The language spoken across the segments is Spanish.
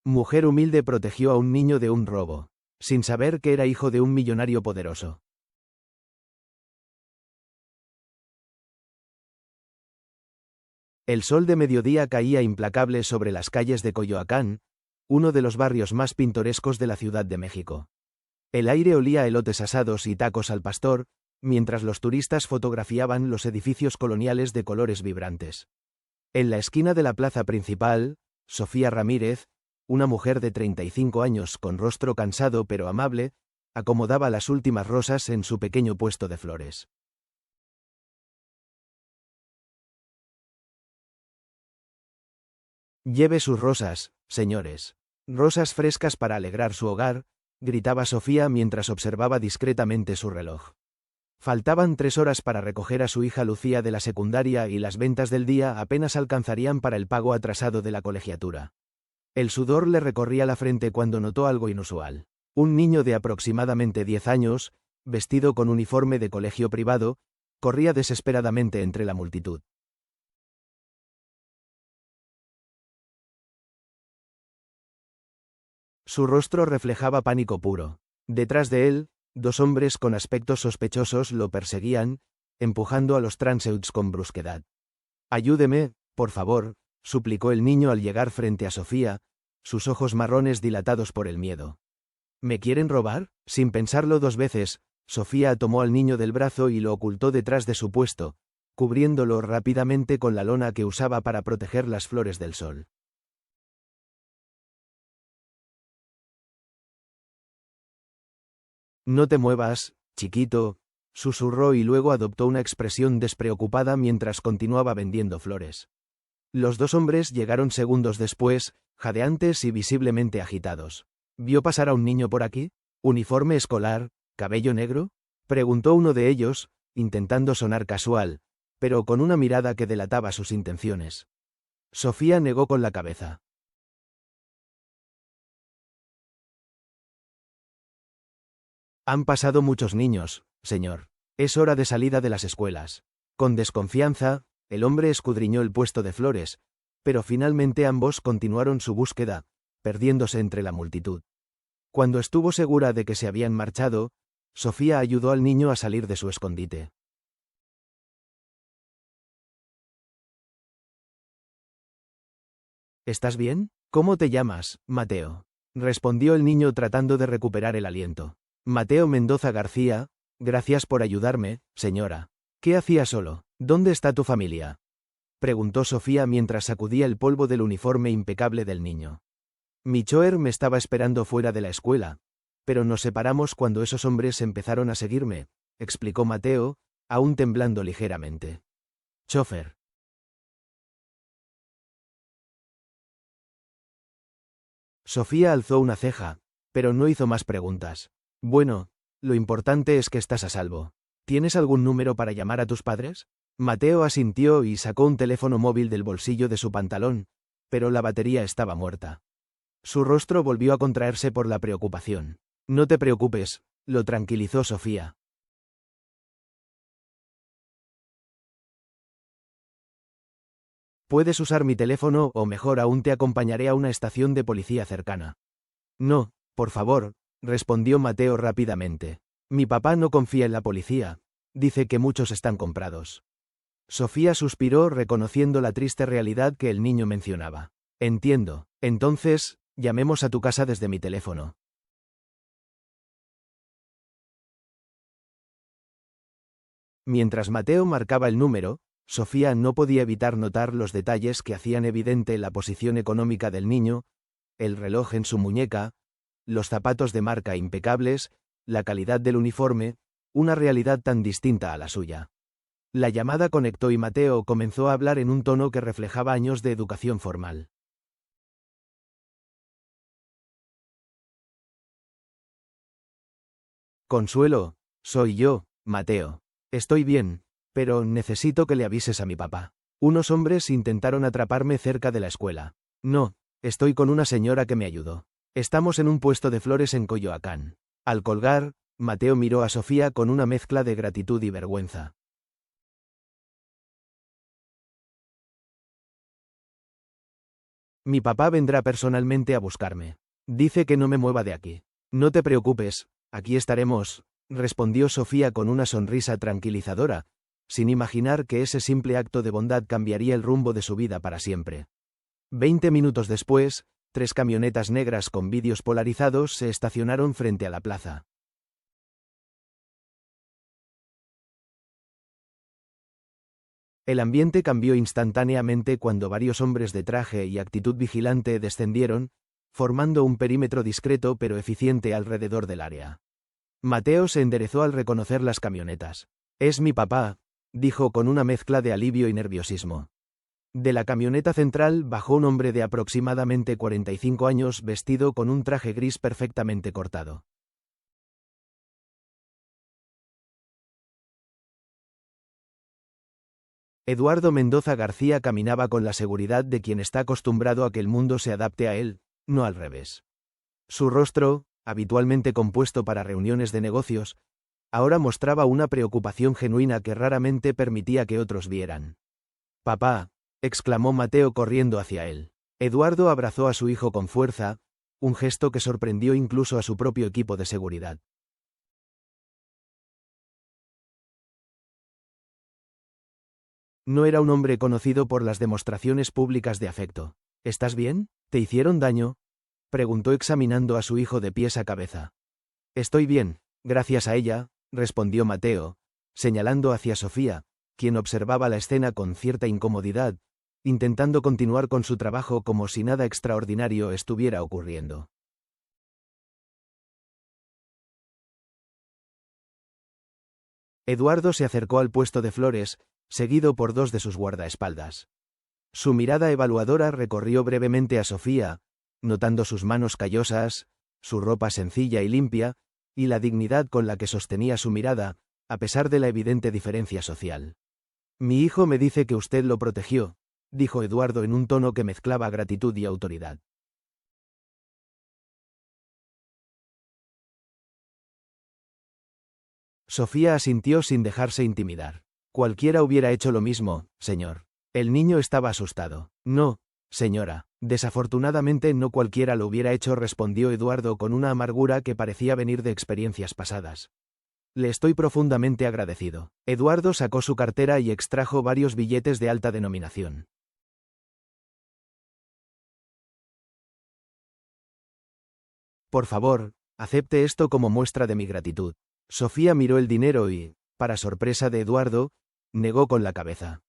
Mujer humilde protegió a un niño de un robo, sin saber que era hijo de un millonario poderoso. El sol de mediodía caía implacable sobre las calles de Coyoacán, uno de los barrios más pintorescos de la Ciudad de México. El aire olía a elotes asados y tacos al pastor, mientras los turistas fotografiaban los edificios coloniales de colores vibrantes. En la esquina de la plaza principal, Sofía Ramírez, una mujer de 35 años con rostro cansado pero amable, acomodaba las últimas rosas en su pequeño puesto de flores. Lleve sus rosas, señores. Rosas frescas para alegrar su hogar, gritaba Sofía mientras observaba discretamente su reloj. Faltaban 3 horas para recoger a su hija Lucía de la secundaria y las ventas del día apenas alcanzarían para el pago atrasado de la colegiatura. El sudor le recorría la frente cuando notó algo inusual. Un niño de aproximadamente 10 años, vestido con uniforme de colegio privado, corría desesperadamente entre la multitud. Su rostro reflejaba pánico puro. Detrás de él, 2 hombres con aspectos sospechosos lo perseguían, empujando a los transeúntes con brusquedad. «Ayúdeme, por favor», suplicó el niño al llegar frente a Sofía, sus ojos marrones dilatados por el miedo. «¿Me quieren robar?». Sin pensarlo 2 veces, Sofía tomó al niño del brazo y lo ocultó detrás de su puesto, cubriéndolo rápidamente con la lona que usaba para proteger las flores del sol. «No te muevas, chiquito», susurró y luego adoptó una expresión despreocupada mientras continuaba vendiendo flores. Los 2 hombres llegaron segundos después, jadeantes y visiblemente agitados. «¿Vio pasar a un niño por aquí? ¿Uniforme escolar, cabello negro?», preguntó uno de ellos, intentando sonar casual, pero con una mirada que delataba sus intenciones. Sofía negó con la cabeza. «Han pasado muchos niños, señor. Es hora de salida de las escuelas». Con desconfianza, el hombre escudriñó el puesto de flores, pero finalmente ambos continuaron su búsqueda, perdiéndose entre la multitud. Cuando estuvo segura de que se habían marchado, Sofía ayudó al niño a salir de su escondite. «¿Estás bien? ¿Cómo te llamas, Mateo?», respondió el niño tratando de recuperar el aliento. «Mateo Mendoza García, gracias por ayudarme, señora». «¿Qué hacía solo? ¿Dónde está tu familia?», preguntó Sofía mientras sacudía el polvo del uniforme impecable del niño. «Mi chofer me estaba esperando fuera de la escuela, pero nos separamos cuando esos hombres empezaron a seguirme», explicó Mateo, aún temblando ligeramente. «Chofer». Sofía alzó una ceja, pero no hizo más preguntas. «Bueno, lo importante es que estás a salvo. ¿Tienes algún número para llamar a tus padres?». Mateo asintió y sacó un teléfono móvil del bolsillo de su pantalón, pero la batería estaba muerta. Su rostro volvió a contraerse por la preocupación. «No te preocupes», lo tranquilizó Sofía. «Puedes usar mi teléfono o mejor aún te acompañaré a una estación de policía cercana». «No, por favor», respondió Mateo rápidamente. «Mi papá no confía en la policía. Dice que muchos están comprados». Sofía suspiró reconociendo la triste realidad que el niño mencionaba. «Entiendo. Entonces, llamemos a tu casa desde mi teléfono». Mientras Mateo marcaba el número, Sofía no podía evitar notar los detalles que hacían evidente la posición económica del niño, el reloj en su muñeca, los zapatos de marca impecables, la calidad del uniforme, una realidad tan distinta a la suya. La llamada conectó y Mateo comenzó a hablar en un tono que reflejaba años de educación formal. «Consuelo, soy yo, Mateo. Estoy bien, pero necesito que le avises a mi papá. Unos hombres intentaron atraparme cerca de la escuela. No, estoy con una señora que me ayudó. Estamos en un puesto de flores en Coyoacán». Al colgar, Mateo miró a Sofía con una mezcla de gratitud y vergüenza. Mi papá vendrá personalmente a buscarme. Dice que no me mueva de aquí. No te preocupes, aquí estaremos, respondió Sofía con una sonrisa tranquilizadora, sin imaginar que ese simple acto de bondad cambiaría el rumbo de su vida para siempre. 20 minutos después, 3 camionetas negras con vidrios polarizados se estacionaron frente a la plaza. El ambiente cambió instantáneamente cuando varios hombres de traje y actitud vigilante descendieron, formando un perímetro discreto pero eficiente alrededor del área. Mateo se enderezó al reconocer las camionetas. «Es mi papá», dijo con una mezcla de alivio y nerviosismo. De la camioneta central bajó un hombre de aproximadamente 45 años vestido con un traje gris perfectamente cortado. Eduardo Mendoza García caminaba con la seguridad de quien está acostumbrado a que el mundo se adapte a él, no al revés. Su rostro, habitualmente compuesto para reuniones de negocios, ahora mostraba una preocupación genuina que raramente permitía que otros vieran. «Papá», exclamó Mateo corriendo hacia él. Eduardo abrazó a su hijo con fuerza, un gesto que sorprendió incluso a su propio equipo de seguridad. No era un hombre conocido por las demostraciones públicas de afecto. «¿Estás bien? ¿Te hicieron daño?», preguntó examinando a su hijo de pies a cabeza. «Estoy bien, gracias a ella», respondió Mateo, señalando hacia Sofía, quien observaba la escena con cierta incomodidad, intentando continuar con su trabajo como si nada extraordinario estuviera ocurriendo. Eduardo se acercó al puesto de flores, seguido por 2 de sus guardaespaldas. Su mirada evaluadora recorrió brevemente a Sofía, notando sus manos callosas, su ropa sencilla y limpia, y la dignidad con la que sostenía su mirada, a pesar de la evidente diferencia social. «Mi hijo me dice que usted lo protegió», dijo Eduardo en un tono que mezclaba gratitud y autoridad. Sofía asintió sin dejarse intimidar. «Cualquiera hubiera hecho lo mismo, señor». El niño estaba asustado. «No, señora, desafortunadamente no cualquiera lo hubiera hecho», respondió Eduardo con una amargura que parecía venir de experiencias pasadas. «Le estoy profundamente agradecido». Eduardo sacó su cartera y extrajo varios billetes de alta denominación. «Por favor, acepte esto como muestra de mi gratitud». Sofía miró el dinero y, para sorpresa de Eduardo, negó con la cabeza.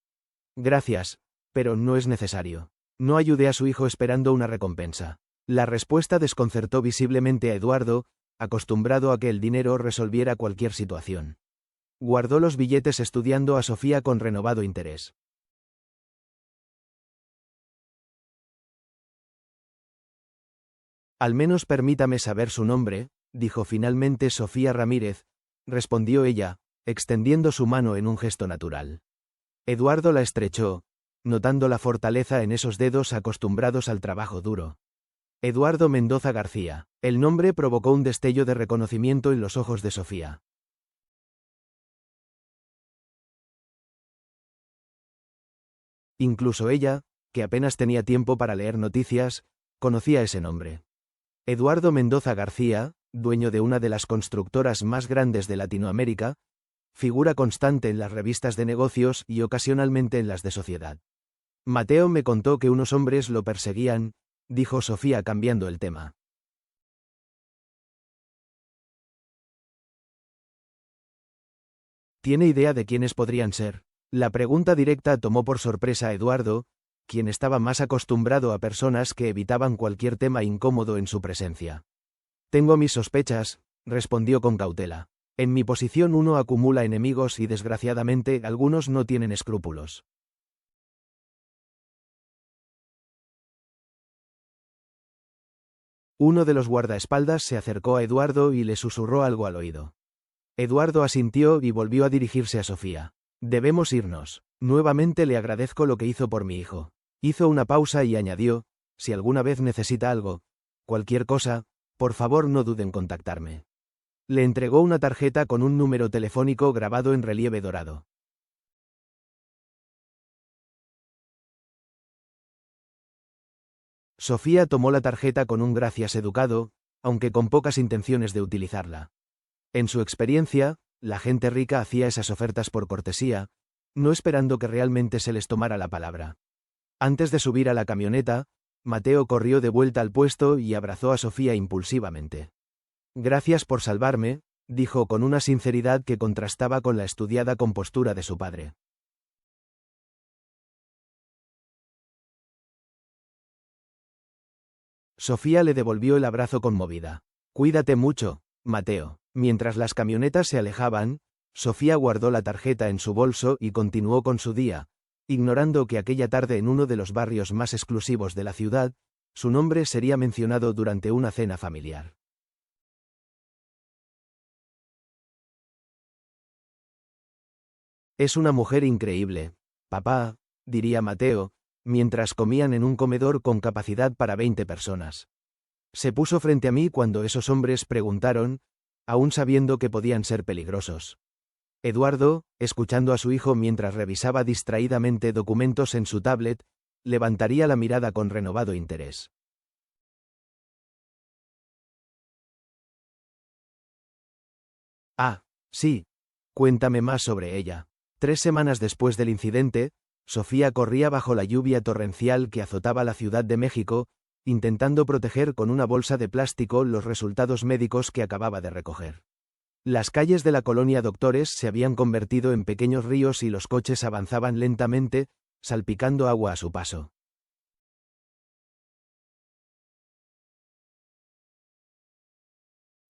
«Gracias, pero no es necesario. No ayudé a su hijo esperando una recompensa». La respuesta desconcertó visiblemente a Eduardo, acostumbrado a que el dinero resolviera cualquier situación. Guardó los billetes estudiando a Sofía con renovado interés. «Al menos permítame saber su nombre», dijo finalmente Sofía Ramírez, respondió ella, extendiendo su mano en un gesto natural. Eduardo la estrechó, notando la fortaleza en esos dedos acostumbrados al trabajo duro. «Eduardo Mendoza García». El nombre provocó un destello de reconocimiento en los ojos de Sofía. Incluso ella, que apenas tenía tiempo para leer noticias, conocía ese nombre. Eduardo Mendoza García, dueño de una de las constructoras más grandes de Latinoamérica, figura constante en las revistas de negocios y ocasionalmente en las de sociedad. «Mateo me contó que unos hombres lo perseguían», dijo Sofía cambiando el tema. ¿Tiene idea de quiénes podrían ser? La pregunta directa tomó por sorpresa a Eduardo, quien estaba más acostumbrado a personas que evitaban cualquier tema incómodo en su presencia. «Tengo mis sospechas», respondió con cautela. «En mi posición uno acumula enemigos y desgraciadamente algunos no tienen escrúpulos». Uno de los guardaespaldas se acercó a Eduardo y le susurró algo al oído. Eduardo asintió y volvió a dirigirse a Sofía. «Debemos irnos. Nuevamente le agradezco lo que hizo por mi hijo». Hizo una pausa y añadió: «Si alguna vez necesita algo, cualquier cosa, por favor no duden en contactarme». Le entregó una tarjeta con un número telefónico grabado en relieve dorado. Sofía tomó la tarjeta con un gracias educado, aunque con pocas intenciones de utilizarla. En su experiencia, la gente rica hacía esas ofertas por cortesía, no esperando que realmente se les tomara la palabra. Antes de subir a la camioneta, Mateo corrió de vuelta al puesto y abrazó a Sofía impulsivamente. Gracias por salvarme, dijo con una sinceridad que contrastaba con la estudiada compostura de su padre. Sofía le devolvió el abrazo conmovida. Cuídate mucho, Mateo. Mientras las camionetas se alejaban, Sofía guardó la tarjeta en su bolso y continuó con su día, ignorando que aquella tarde en uno de los barrios más exclusivos de la ciudad, su nombre sería mencionado durante una cena familiar. Es una mujer increíble, papá, diría Mateo, mientras comían en un comedor con capacidad para 20 personas. Se puso frente a mí cuando esos hombres preguntaron, aún sabiendo que podían ser peligrosos. Eduardo, escuchando a su hijo mientras revisaba distraídamente documentos en su tablet, levantaría la mirada con renovado interés. Ah, sí. Cuéntame más sobre ella. 3 semanas después del incidente, Sofía corría bajo la lluvia torrencial que azotaba la Ciudad de México, intentando proteger con una bolsa de plástico los resultados médicos que acababa de recoger. Las calles de la colonia Doctores se habían convertido en pequeños ríos y los coches avanzaban lentamente, salpicando agua a su paso.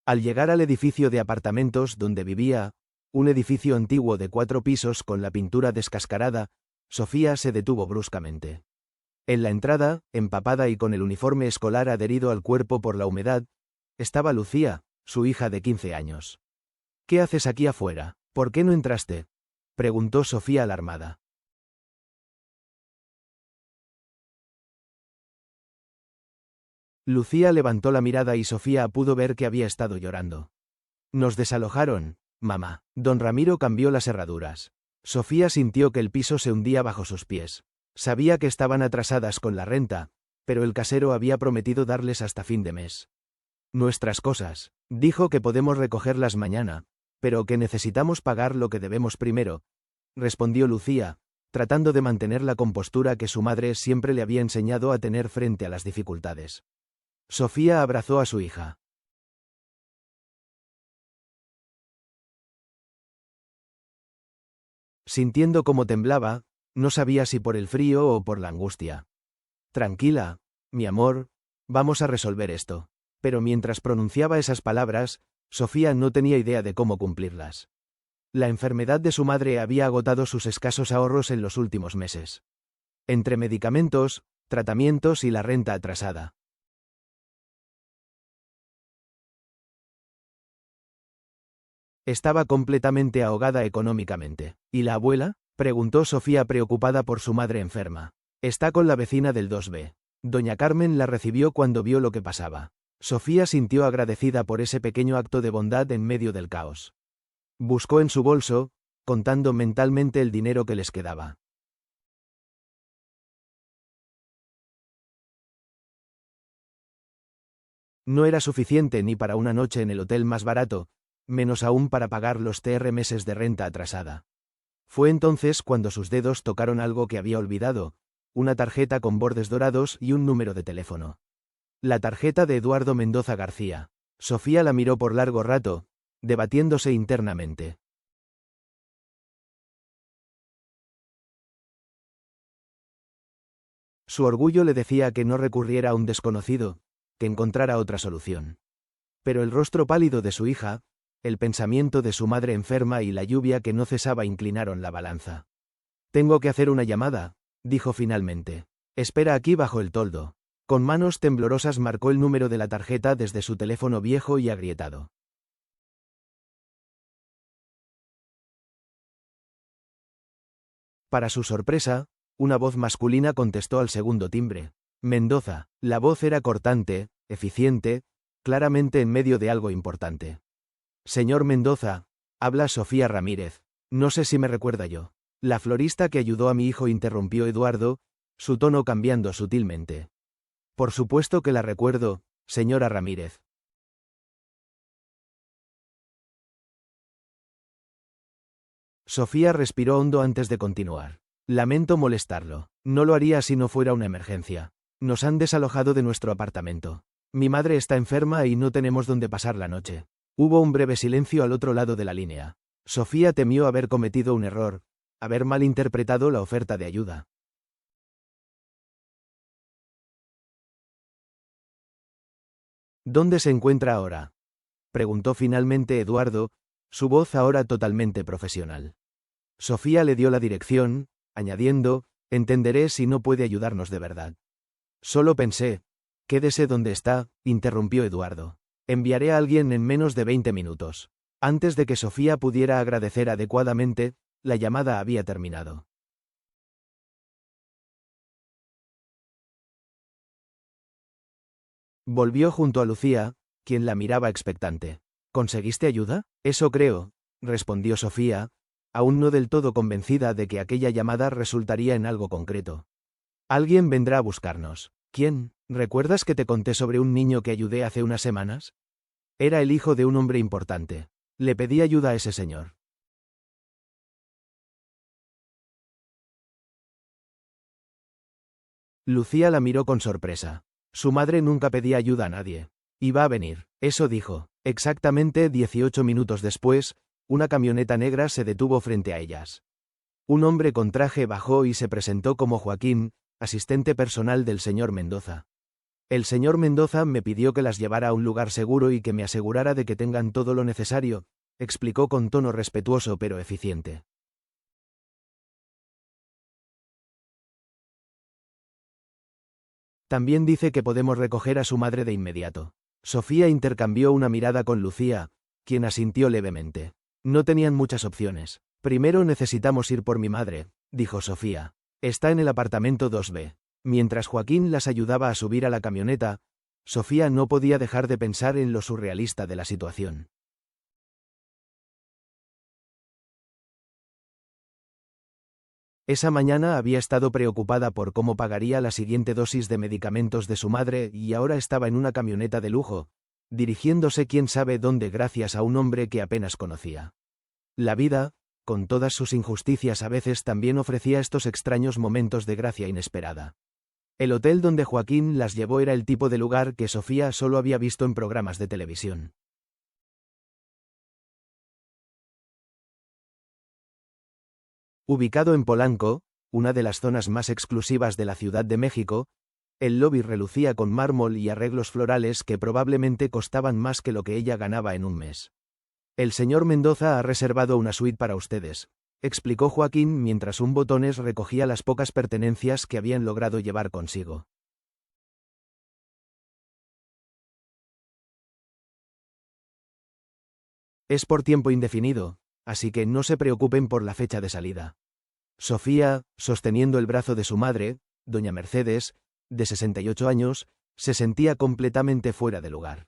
Al llegar al edificio de apartamentos donde vivía, un edificio antiguo de 4 pisos con la pintura descascarada, Sofía se detuvo bruscamente. En la entrada, empapada y con el uniforme escolar adherido al cuerpo por la humedad, estaba Lucía, su hija de 15 años. ¿Qué haces aquí afuera? ¿Por qué no entraste?, preguntó Sofía alarmada. Lucía levantó la mirada y Sofía pudo ver que había estado llorando. Nos desalojaron, mamá. Don Ramiro cambió las herraduras. Sofía sintió que el piso se hundía bajo sus pies. Sabía que estaban atrasadas con la renta, pero el casero había prometido darles hasta fin de mes. Nuestras cosas. Dijo que podemos recogerlas mañana, pero que necesitamos pagar lo que debemos primero, respondió Lucía, tratando de mantener la compostura que su madre siempre le había enseñado a tener frente a las dificultades. Sofía abrazó a su hija. Sintiendo cómo temblaba, no sabía si por el frío o por la angustia. Tranquila, mi amor, vamos a resolver esto. Pero mientras pronunciaba esas palabras, Sofía no tenía idea de cómo cumplirlas. La enfermedad de su madre había agotado sus escasos ahorros en los últimos meses. Entre medicamentos, tratamientos y la renta atrasada. Estaba completamente ahogada económicamente. ¿Y la abuela?, preguntó Sofía preocupada por su madre enferma. Está con la vecina del 2B. Doña Carmen la recibió cuando vio lo que pasaba. Sofía sintió agradecida por ese pequeño acto de bondad en medio del caos. Buscó en su bolso, contando mentalmente el dinero que les quedaba. No era suficiente ni para una noche en el hotel más barato, menos aún para pagar los 3 meses de renta atrasada. Fue entonces cuando sus dedos tocaron algo que había olvidado, una tarjeta con bordes dorados y un número de teléfono. La tarjeta de Eduardo Mendoza García. Sofía la miró por largo rato, debatiéndose internamente. Su orgullo le decía que no recurriera a un desconocido, que encontrara otra solución. Pero el rostro pálido de su hija, el pensamiento de su madre enferma y la lluvia que no cesaba inclinaron la balanza. Tengo que hacer una llamada, dijo finalmente. Espera aquí bajo el toldo. Con manos temblorosas marcó el número de la tarjeta desde su teléfono viejo y agrietado. Para su sorpresa, una voz masculina contestó al segundo timbre. Mendoza. La voz era cortante, eficiente, claramente en medio de algo importante. Señor Mendoza, habla Sofía Ramírez. No sé si me recuerda yo. La florista que ayudó a mi hijo, interrumpió Eduardo, su tono cambiando sutilmente. Por supuesto que la recuerdo, señora Ramírez. Sofía respiró hondo antes de continuar. Lamento molestarlo. No lo haría si no fuera una emergencia. Nos han desalojado de nuestro apartamento. Mi madre está enferma y no tenemos dónde pasar la noche. Hubo un breve silencio al otro lado de la línea. Sofía temió haber cometido un error, haber malinterpretado la oferta de ayuda. ¿Dónde se encuentra ahora?, preguntó finalmente Eduardo, su voz ahora totalmente profesional. Sofía le dio la dirección, añadiendo, entenderé si no puede ayudarnos de verdad. Solo pensé. Quédese donde está, interrumpió Eduardo. Enviaré a alguien en menos de 20 minutos. Antes de que Sofía pudiera agradecer adecuadamente, la llamada había terminado. Volvió junto a Lucía, quien la miraba expectante. ¿Conseguiste ayuda? Eso creo, respondió Sofía, aún no del todo convencida de que aquella llamada resultaría en algo concreto. Alguien vendrá a buscarnos. ¿Quién? ¿Recuerdas que te conté sobre un niño que ayudé hace unas semanas? Era el hijo de un hombre importante. Le pedí ayuda a ese señor. Lucía la miró con sorpresa. Su madre nunca pedía ayuda a nadie. Iba a venir, eso dijo. Exactamente 18 minutos después, una camioneta negra se detuvo frente a ellas. Un hombre con traje bajó y se presentó como Joaquín, asistente personal del señor Mendoza. El señor Mendoza me pidió que las llevara a un lugar seguro y que me asegurara de que tengan todo lo necesario, explicó con tono respetuoso pero eficiente. También dice que podemos recoger a su madre de inmediato. Sofía intercambió una mirada con Lucía, quien asintió levemente. No tenían muchas opciones. Primero necesitamos ir por mi madre, dijo Sofía. Está en el apartamento 2B. Mientras Joaquín las ayudaba a subir a la camioneta, Sofía no podía dejar de pensar en lo surrealista de la situación. Esa mañana había estado preocupada por cómo pagaría la siguiente dosis de medicamentos de su madre y ahora estaba en una camioneta de lujo, dirigiéndose quién sabe dónde gracias a un hombre que apenas conocía. La vida, con todas sus injusticias, a veces también ofrecía estos extraños momentos de gracia inesperada. El hotel donde Joaquín las llevó era el tipo de lugar que Sofía solo había visto en programas de televisión. Ubicado en Polanco, una de las zonas más exclusivas de la Ciudad de México, el lobby relucía con mármol y arreglos florales que probablemente costaban más que lo que ella ganaba en un mes. El señor Mendoza ha reservado una suite para ustedes, explicó Joaquín mientras un botones recogía las pocas pertenencias que habían logrado llevar consigo. Es por tiempo indefinido, así que no se preocupen por la fecha de salida. Sofía, sosteniendo el brazo de su madre, doña Mercedes, de 68 años, se sentía completamente fuera de lugar.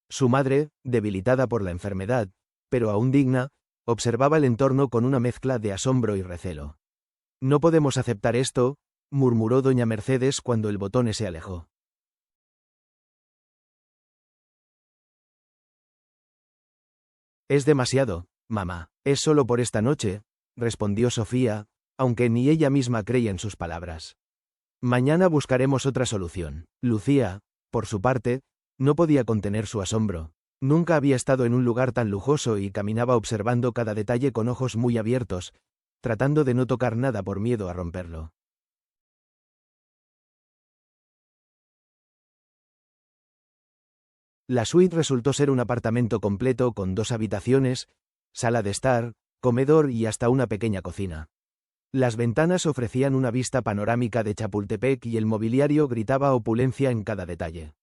Su madre, debilitada por la enfermedad, pero aún digna, observaba el entorno con una mezcla de asombro y recelo. No podemos aceptar esto, murmuró doña Mercedes cuando el botones se alejó. Es demasiado, mamá. Es solo por esta noche, respondió Sofía, aunque ni ella misma creía en sus palabras. Mañana buscaremos otra solución. Lucía, por su parte, no podía contener su asombro. Nunca había estado en un lugar tan lujoso y caminaba observando cada detalle con ojos muy abiertos, tratando de no tocar nada por miedo a romperlo. La suite resultó ser un apartamento completo con 2 habitaciones, sala de estar, comedor y hasta una pequeña cocina. Las ventanas ofrecían una vista panorámica de Chapultepec y el mobiliario gritaba opulencia en cada detalle.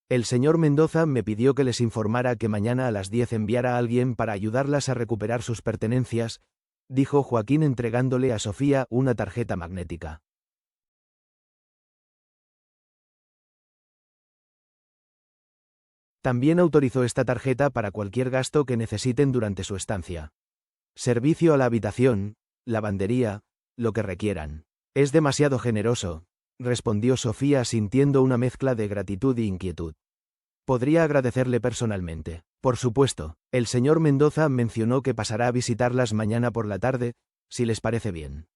El señor Mendoza me pidió que les informara que mañana a las 10 enviara a alguien para ayudarlas a recuperar sus pertenencias, dijo Joaquín entregándole a Sofía una tarjeta magnética. También autorizó esta tarjeta para cualquier gasto que necesiten durante su estancia. Servicio a la habitación, lavandería, lo que requieran. Es demasiado generoso, respondió Sofía sintiendo una mezcla de gratitud e inquietud. Podría agradecerle personalmente. Por supuesto, el señor Mendoza mencionó que pasará a visitarlas mañana por la tarde, si les parece bien.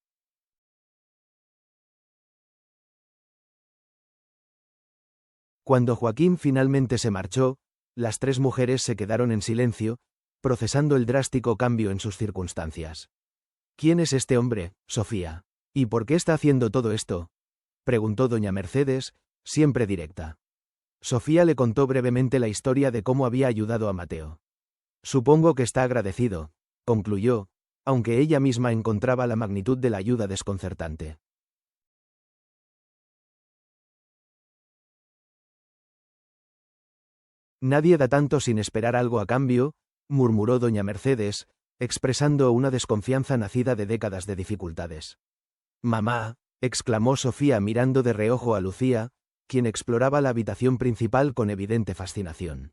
Cuando Joaquín finalmente se marchó, las tres mujeres se quedaron en silencio, procesando el drástico cambio en sus circunstancias. ¿Quién es este hombre, Sofía? ¿Y por qué está haciendo todo esto?, preguntó doña Mercedes, siempre directa. Sofía le contó brevemente la historia de cómo había ayudado a Mateo. Supongo que está agradecido, concluyó, aunque ella misma encontraba la magnitud de la ayuda desconcertante. Nadie da tanto sin esperar algo a cambio, murmuró doña Mercedes, expresando una desconfianza nacida de décadas de dificultades. Mamá, exclamó Sofía mirando de reojo a Lucía, quien exploraba la habitación principal con evidente fascinación.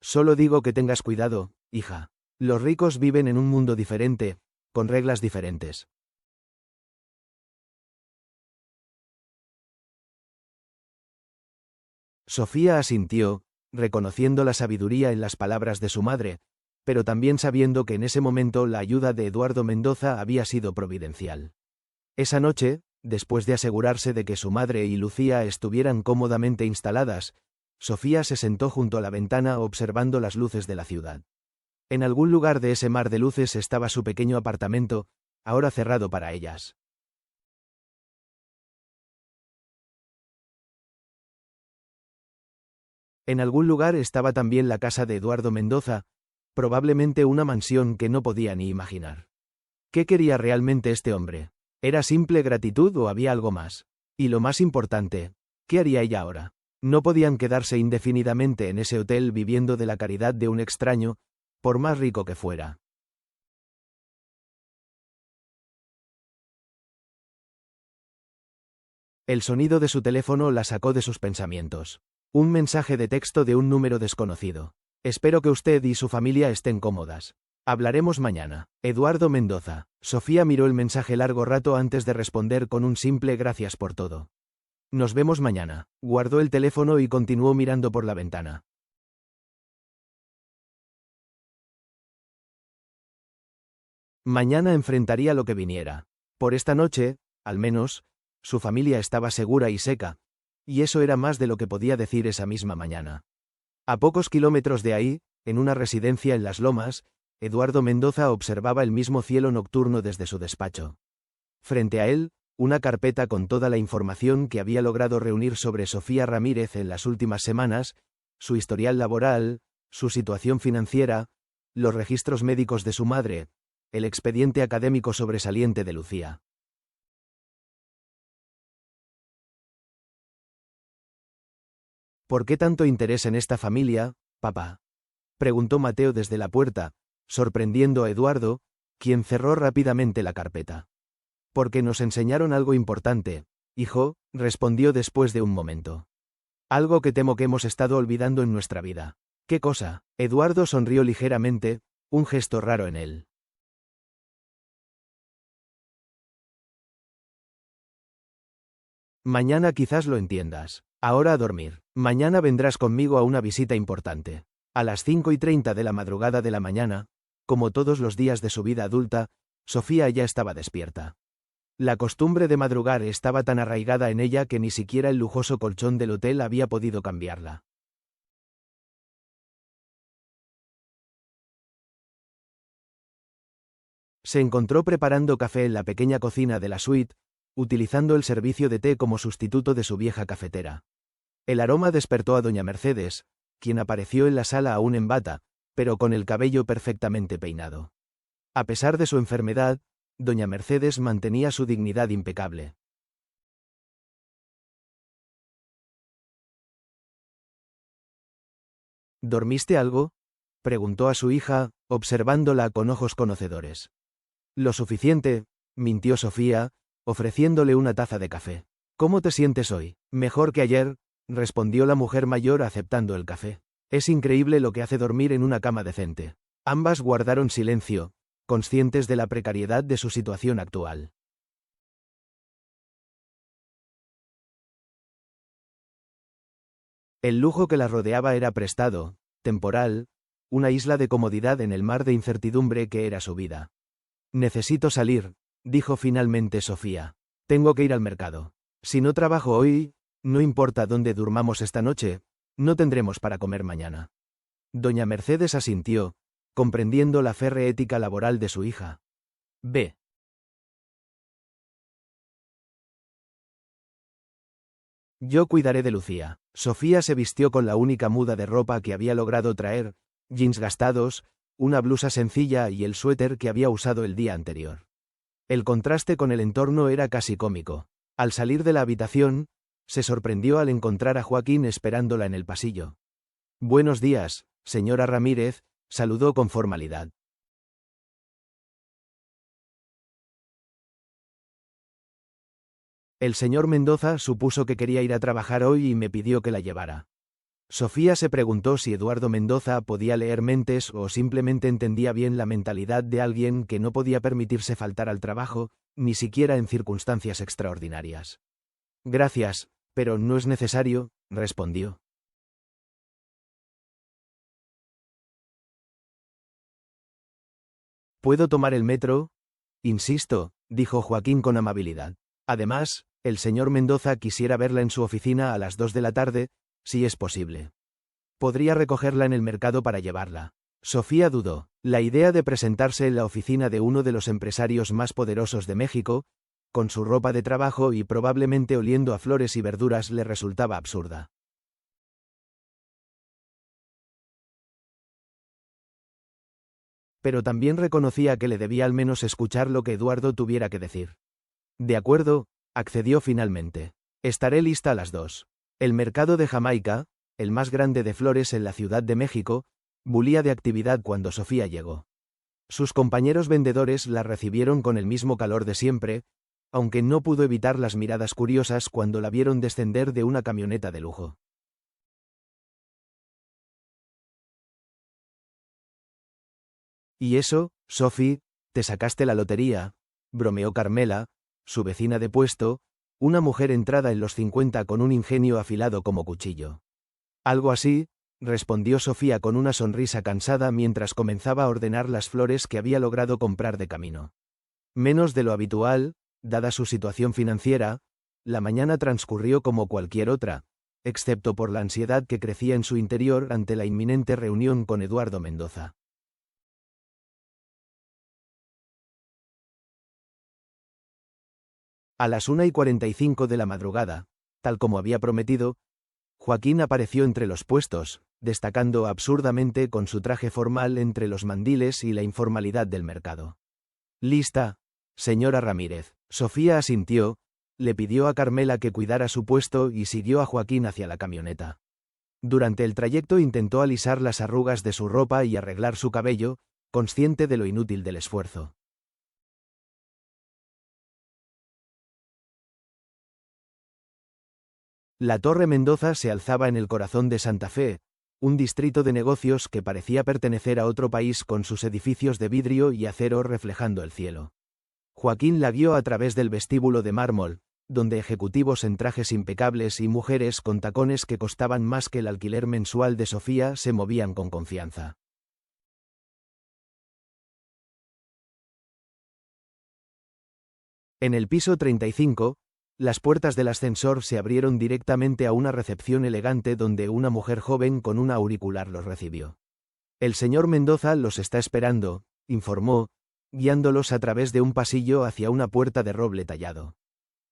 Solo digo que tengas cuidado, hija. Los ricos viven en un mundo diferente, con reglas diferentes. Sofía asintió, reconociendo la sabiduría en las palabras de su madre, pero también sabiendo que en ese momento la ayuda de Eduardo Mendoza había sido providencial. Esa noche, después de asegurarse de que su madre y Lucía estuvieran cómodamente instaladas, Sofía se sentó junto a la ventana observando las luces de la ciudad. En algún lugar de ese mar de luces estaba su pequeño apartamento, ahora cerrado para ellas. En algún lugar estaba también la casa de Eduardo Mendoza, probablemente una mansión que no podía ni imaginar. ¿Qué quería realmente este hombre? ¿Era simple gratitud o había algo más? Y lo más importante, ¿qué haría ella ahora? No podían quedarse indefinidamente en ese hotel viviendo de la caridad de un extraño, por más rico que fuera. El sonido de su teléfono la sacó de sus pensamientos. Un mensaje de texto de un número desconocido. Espero que usted y su familia estén cómodas. Hablaremos mañana. Eduardo Mendoza. Sofía miró el mensaje largo rato antes de responder con un simple gracias por todo. Nos vemos mañana. Guardó el teléfono y continuó mirando por la ventana. Mañana enfrentaría lo que viniera. Por esta noche, al menos, su familia estaba segura y seca, y eso era más de lo que podía decir esa misma mañana. A pocos kilómetros de ahí, en una residencia en Las Lomas, Eduardo Mendoza observaba el mismo cielo nocturno desde su despacho. Frente a él, una carpeta con toda la información que había logrado reunir sobre Sofía Ramírez en las últimas semanas, su historial laboral, su situación financiera, los registros médicos de su madre, el expediente académico sobresaliente de Lucía. ¿Por qué tanto interés en esta familia, papá?, preguntó Mateo desde la puerta, sorprendiendo a Eduardo, quien cerró rápidamente la carpeta. Porque nos enseñaron algo importante, hijo, respondió después de un momento. Algo que temo que hemos estado olvidando en nuestra vida. ¿Qué cosa? Eduardo sonrió ligeramente, un gesto raro en él. Mañana quizás lo entiendas. Ahora a dormir. Mañana vendrás conmigo a una visita importante. A las 5:30 de la madrugada de la mañana, como todos los días de su vida adulta, Sofía ya estaba despierta. La costumbre de madrugar estaba tan arraigada en ella que ni siquiera el lujoso colchón del hotel había podido cambiarla. Se encontró preparando café en la pequeña cocina de la suite, utilizando el servicio de té como sustituto de su vieja cafetera. El aroma despertó a doña Mercedes, quien apareció en la sala aún en bata, pero con el cabello perfectamente peinado. A pesar de su enfermedad, doña Mercedes mantenía su dignidad impecable. ¿Dormiste algo?, preguntó a su hija, observándola con ojos conocedores. Lo suficiente, mintió Sofía, ofreciéndole una taza de café. ¿Cómo te sientes hoy? Mejor que ayer, respondió la mujer mayor aceptando el café. Es increíble lo que hace dormir en una cama decente. Ambas guardaron silencio, conscientes de la precariedad de su situación actual. El lujo que la rodeaba era prestado, temporal, una isla de comodidad en el mar de incertidumbre que era su vida. Necesito salir, dijo finalmente Sofía. Tengo que ir al mercado. Si no trabajo hoy, no importa dónde durmamos esta noche, no tendremos para comer mañana. Doña Mercedes asintió, comprendiendo la férrea ética laboral de su hija. B. Yo cuidaré de Lucía. Sofía se vistió con la única muda de ropa que había logrado traer, jeans gastados, una blusa sencilla y el suéter que había usado el día anterior. El contraste con el entorno era casi cómico. Al salir de la habitación, se sorprendió al encontrar a Joaquín esperándola en el pasillo. Buenos días, señora Ramírez, saludó con formalidad. El señor Mendoza supuso que quería ir a trabajar hoy y me pidió que la llevara. Sofía se preguntó si Eduardo Mendoza podía leer mentes o simplemente entendía bien la mentalidad de alguien que no podía permitirse faltar al trabajo, ni siquiera en circunstancias extraordinarias. Gracias, pero no es necesario, respondió. ¿Puedo tomar el metro? Insisto, dijo Joaquín con amabilidad. Además, el señor Mendoza quisiera verla en su oficina a las 2 de la tarde, si es posible. Podría recogerla en el mercado para llevarla. Sofía dudó. La idea de presentarse en la oficina de uno de los empresarios más poderosos de México, con su ropa de trabajo y probablemente oliendo a flores y verduras, le resultaba absurda. Pero también reconocía que le debía al menos escuchar lo que Eduardo tuviera que decir. De acuerdo, accedió finalmente. Estaré lista a las 2. El mercado de Jamaica, el más grande de flores en la Ciudad de México, bullía de actividad cuando Sofía llegó. Sus compañeros vendedores la recibieron con el mismo calor de siempre, aunque no pudo evitar las miradas curiosas cuando la vieron descender de una camioneta de lujo. ¿Y eso, Sophie, te sacaste la lotería?, bromeó Carmela, su vecina de puesto, una mujer entrada en los 50 con un ingenio afilado como cuchillo. Algo así, respondió Sofía con una sonrisa cansada mientras comenzaba a ordenar las flores que había logrado comprar de camino. Menos de lo habitual, dada su situación financiera, la mañana transcurrió como cualquier otra, excepto por la ansiedad que crecía en su interior ante la inminente reunión con Eduardo Mendoza. A las 1:45 de la madrugada, tal como había prometido, Joaquín apareció entre los puestos, destacando absurdamente con su traje formal entre los mandiles y la informalidad del mercado. «Lista, señora Ramírez». Sofía asintió, le pidió a Carmela que cuidara su puesto y siguió a Joaquín hacia la camioneta. Durante el trayecto intentó alisar las arrugas de su ropa y arreglar su cabello, consciente de lo inútil del esfuerzo. La Torre Mendoza se alzaba en el corazón de Santa Fe, un distrito de negocios que parecía pertenecer a otro país con sus edificios de vidrio y acero reflejando el cielo. Joaquín la guió a través del vestíbulo de mármol, donde ejecutivos en trajes impecables y mujeres con tacones que costaban más que el alquiler mensual de Sofía se movían con confianza. En el piso 35, las puertas del ascensor se abrieron directamente a una recepción elegante donde una mujer joven con un auricular los recibió. «El señor Mendoza los está esperando», informó, guiándolos a través de un pasillo hacia una puerta de roble tallado.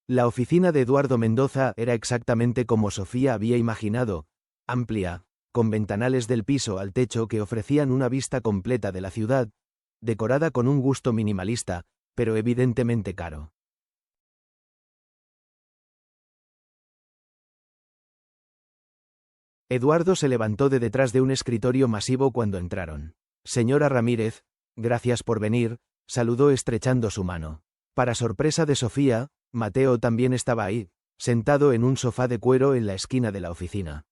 La oficina de Eduardo Mendoza era exactamente como Sofía había imaginado, amplia, con ventanales del piso al techo que ofrecían una vista completa de la ciudad, decorada con un gusto minimalista, pero evidentemente caro. Eduardo se levantó de detrás de un escritorio masivo cuando entraron. «Señora Ramírez, gracias por venir», saludó estrechando su mano. Para sorpresa de Sofía, Mateo también estaba ahí, sentado en un sofá de cuero en la esquina de la oficina.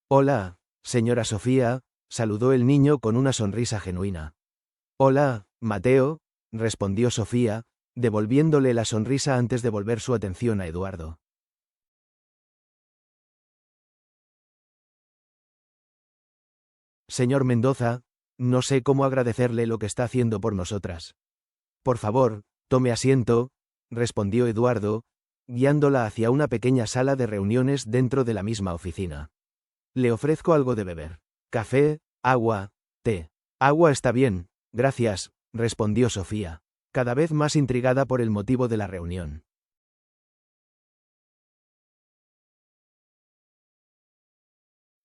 «Hola, señora Sofía», saludó el niño con una sonrisa genuina. «Hola, Mateo», respondió Sofía, devolviéndole la sonrisa antes de volver su atención a Eduardo. Señor Mendoza, no sé cómo agradecerle lo que está haciendo por nosotras. Por favor, tome asiento, respondió Eduardo, guiándola hacia una pequeña sala de reuniones dentro de la misma oficina. Le ofrezco algo de beber. Café, agua, té. Agua está bien, gracias, respondió Sofía, cada vez más intrigada por el motivo de la reunión.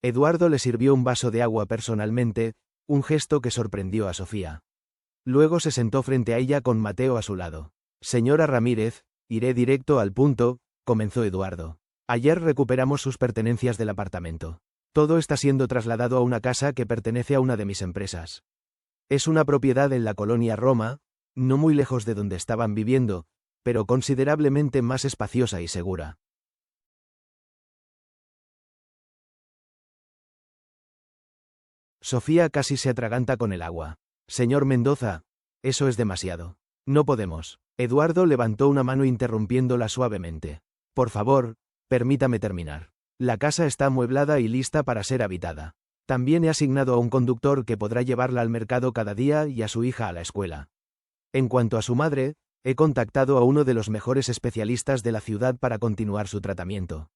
Eduardo le sirvió un vaso de agua personalmente, un gesto que sorprendió a Sofía. Luego se sentó frente a ella con Mateo a su lado. Señora Ramírez, iré directo al punto, comenzó Eduardo. Ayer recuperamos sus pertenencias del apartamento. Todo está siendo trasladado a una casa que pertenece a una de mis empresas. Es una propiedad en la colonia Roma, no muy lejos de donde estaban viviendo, pero considerablemente más espaciosa y segura. Sofía casi se atraganta con el agua. Señor Mendoza, eso es demasiado. No podemos. Eduardo levantó una mano interrumpiéndola suavemente. Por favor, permítame terminar. La casa está amueblada y lista para ser habitada. También he asignado a un conductor que podrá llevarla al mercado cada día y a su hija a la escuela. En cuanto a su madre, he contactado a uno de los mejores especialistas de la ciudad para continuar su tratamiento.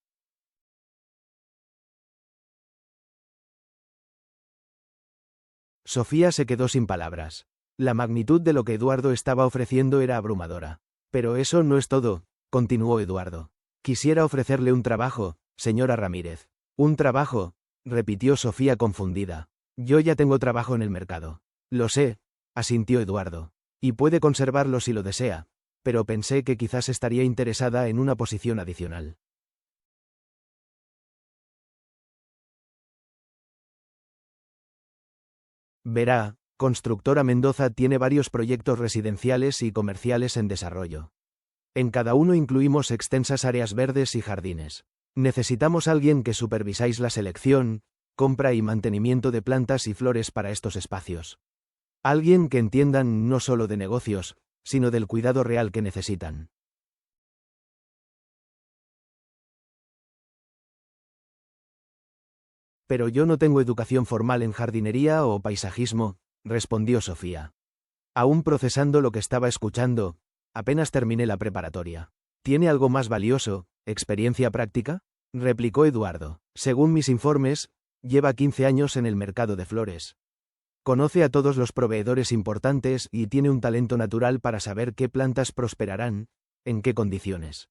Sofía se quedó sin palabras. La magnitud de lo que Eduardo estaba ofreciendo era abrumadora. Pero eso no es todo, continuó Eduardo. Quisiera ofrecerle un trabajo, señora Ramírez. ¿Un trabajo?, repitió Sofía confundida. Yo ya tengo trabajo en el mercado. Lo sé, asintió Eduardo. Y puede conservarlo si lo desea, pero pensé que quizás estaría interesada en una posición adicional. Verá, Constructora Mendoza tiene varios proyectos residenciales y comerciales en desarrollo. En cada uno incluimos extensas áreas verdes y jardines. Necesitamos alguien que supervisáis la selección, compra y mantenimiento de plantas y flores para estos espacios. Alguien que entiendan no solo de negocios, sino del cuidado real que necesitan. Pero yo no tengo educación formal en jardinería o paisajismo, respondió Sofía. Aún procesando lo que estaba escuchando, apenas terminé la preparatoria. ¿Tiene algo más valioso, experiencia práctica?, replicó Eduardo. Según mis informes, lleva 15 años en el mercado de flores. Conoce a todos los proveedores importantes y tiene un talento natural para saber qué plantas prosperarán, en qué condiciones.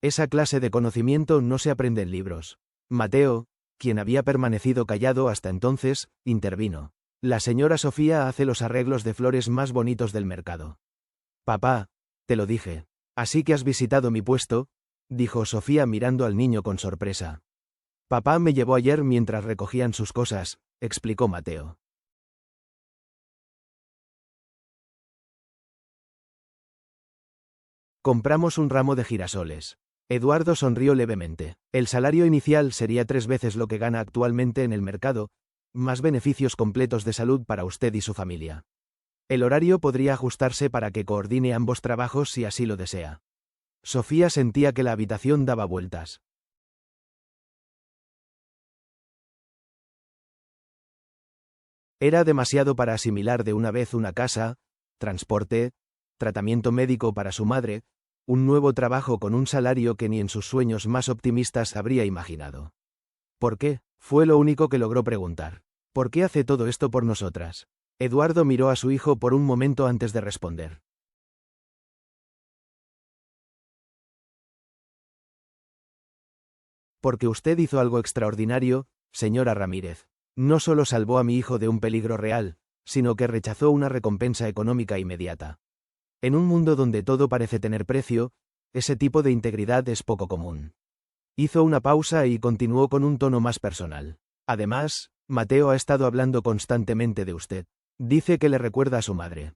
Esa clase de conocimiento no se aprende en libros. Mateo, quien había permanecido callado hasta entonces, intervino. La señora Sofía hace los arreglos de flores más bonitos del mercado. Papá, te lo dije. Así que has visitado mi puesto, dijo Sofía mirando al niño con sorpresa. Papá me llevó ayer mientras recogían sus cosas, explicó Mateo. Compramos un ramo de girasoles. Eduardo sonrió levemente. El salario inicial sería 3 veces lo que gana actualmente en el mercado, más beneficios completos de salud para usted y su familia. El horario podría ajustarse para que coordine ambos trabajos si así lo desea. Sofía sentía que la habitación daba vueltas. Era demasiado para asimilar de una vez una casa, transporte, tratamiento médico para su madre, un nuevo trabajo con un salario que ni en sus sueños más optimistas habría imaginado. ¿Por qué?, fue lo único que logró preguntar. ¿Por qué hace todo esto por nosotras? Eduardo miró a su hijo por un momento antes de responder. Porque usted hizo algo extraordinario, señora Ramírez. No solo salvó a mi hijo de un peligro real, sino que rechazó una recompensa económica inmediata. En un mundo donde todo parece tener precio, ese tipo de integridad es poco común. Hizo una pausa y continuó con un tono más personal. Además, Mateo ha estado hablando constantemente de usted. Dice que le recuerda a su madre.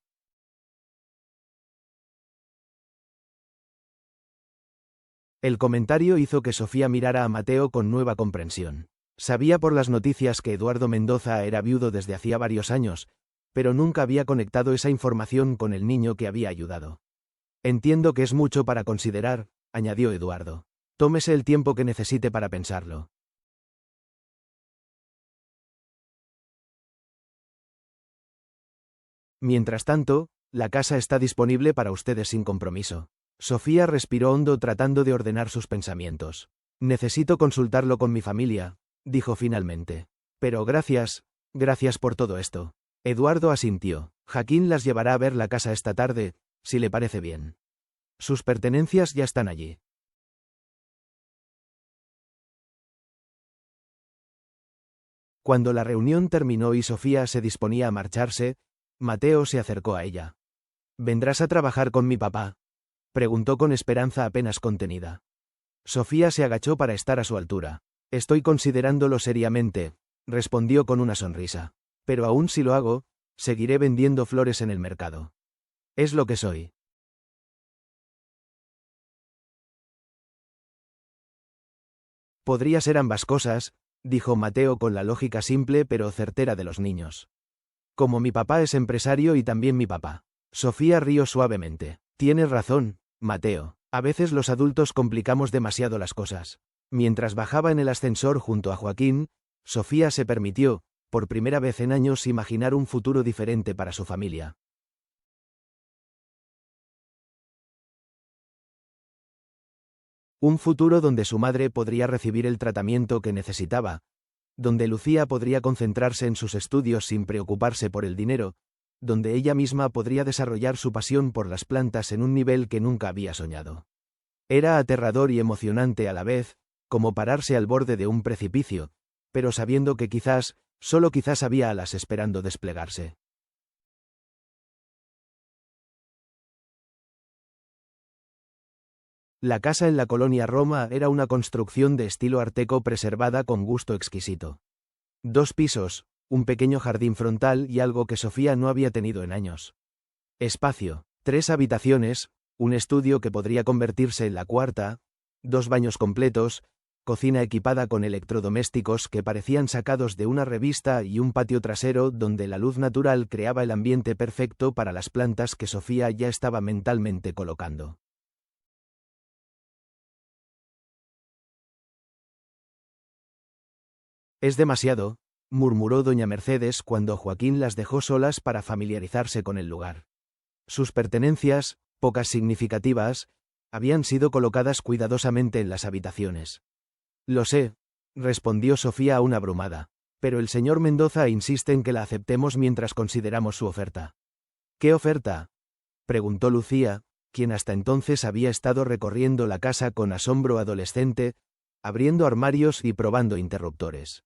El comentario hizo que Sofía mirara a Mateo con nueva comprensión. Sabía por las noticias que Eduardo Mendoza era viudo desde hacía varios años, pero nunca había conectado esa información con el niño que había ayudado. Entiendo que es mucho para considerar, añadió Eduardo. Tómese el tiempo que necesite para pensarlo. Mientras tanto, la casa está disponible para ustedes sin compromiso. Sofía respiró hondo tratando de ordenar sus pensamientos. Necesito consultarlo con mi familia, dijo finalmente. Pero gracias por todo esto. Eduardo asintió. Joaquín las llevará a ver la casa esta tarde, si le parece bien. Sus pertenencias ya están allí. Cuando la reunión terminó y Sofía se disponía a marcharse, Mateo se acercó a ella. ¿Vendrás a trabajar con mi papá?, preguntó con esperanza apenas contenida. Sofía se agachó para estar a su altura. Estoy considerándolo seriamente, respondió con una sonrisa. Pero aún si lo hago, seguiré vendiendo flores en el mercado. Es lo que soy. Podría ser ambas cosas, dijo Mateo con la lógica simple pero certera de los niños. Como mi papá es empresario y también mi papá. Sofía rió suavemente. Tienes razón, Mateo. A veces los adultos complicamos demasiado las cosas. Mientras bajaba en el ascensor junto a Joaquín, Sofía se permitió, por primera vez en años, imaginar un futuro diferente para su familia. Un futuro donde su madre podría recibir el tratamiento que necesitaba, donde Lucía podría concentrarse en sus estudios sin preocuparse por el dinero, donde ella misma podría desarrollar su pasión por las plantas en un nivel que nunca había soñado. Era aterrador y emocionante a la vez, como pararse al borde de un precipicio, pero sabiendo que quizás, solo quizás había alas esperando desplegarse. La casa en la colonia Roma era una construcción de estilo art déco preservada con gusto exquisito. 2 pisos, un pequeño jardín frontal y algo que Sofía no había tenido en años. Espacio, 3 habitaciones, un estudio que podría convertirse en la cuarta, 2 baños completos, cocina equipada con electrodomésticos que parecían sacados de una revista y un patio trasero donde la luz natural creaba el ambiente perfecto para las plantas que Sofía ya estaba mentalmente colocando. Es demasiado, murmuró doña Mercedes cuando Joaquín las dejó solas para familiarizarse con el lugar. Sus pertenencias, pocas significativas, habían sido colocadas cuidadosamente en las habitaciones. Lo sé, respondió Sofía aún abrumada, pero el señor Mendoza insiste en que la aceptemos mientras consideramos su oferta. ¿Qué oferta?, preguntó Lucía, quien hasta entonces había estado recorriendo la casa con asombro adolescente, abriendo armarios y probando interruptores.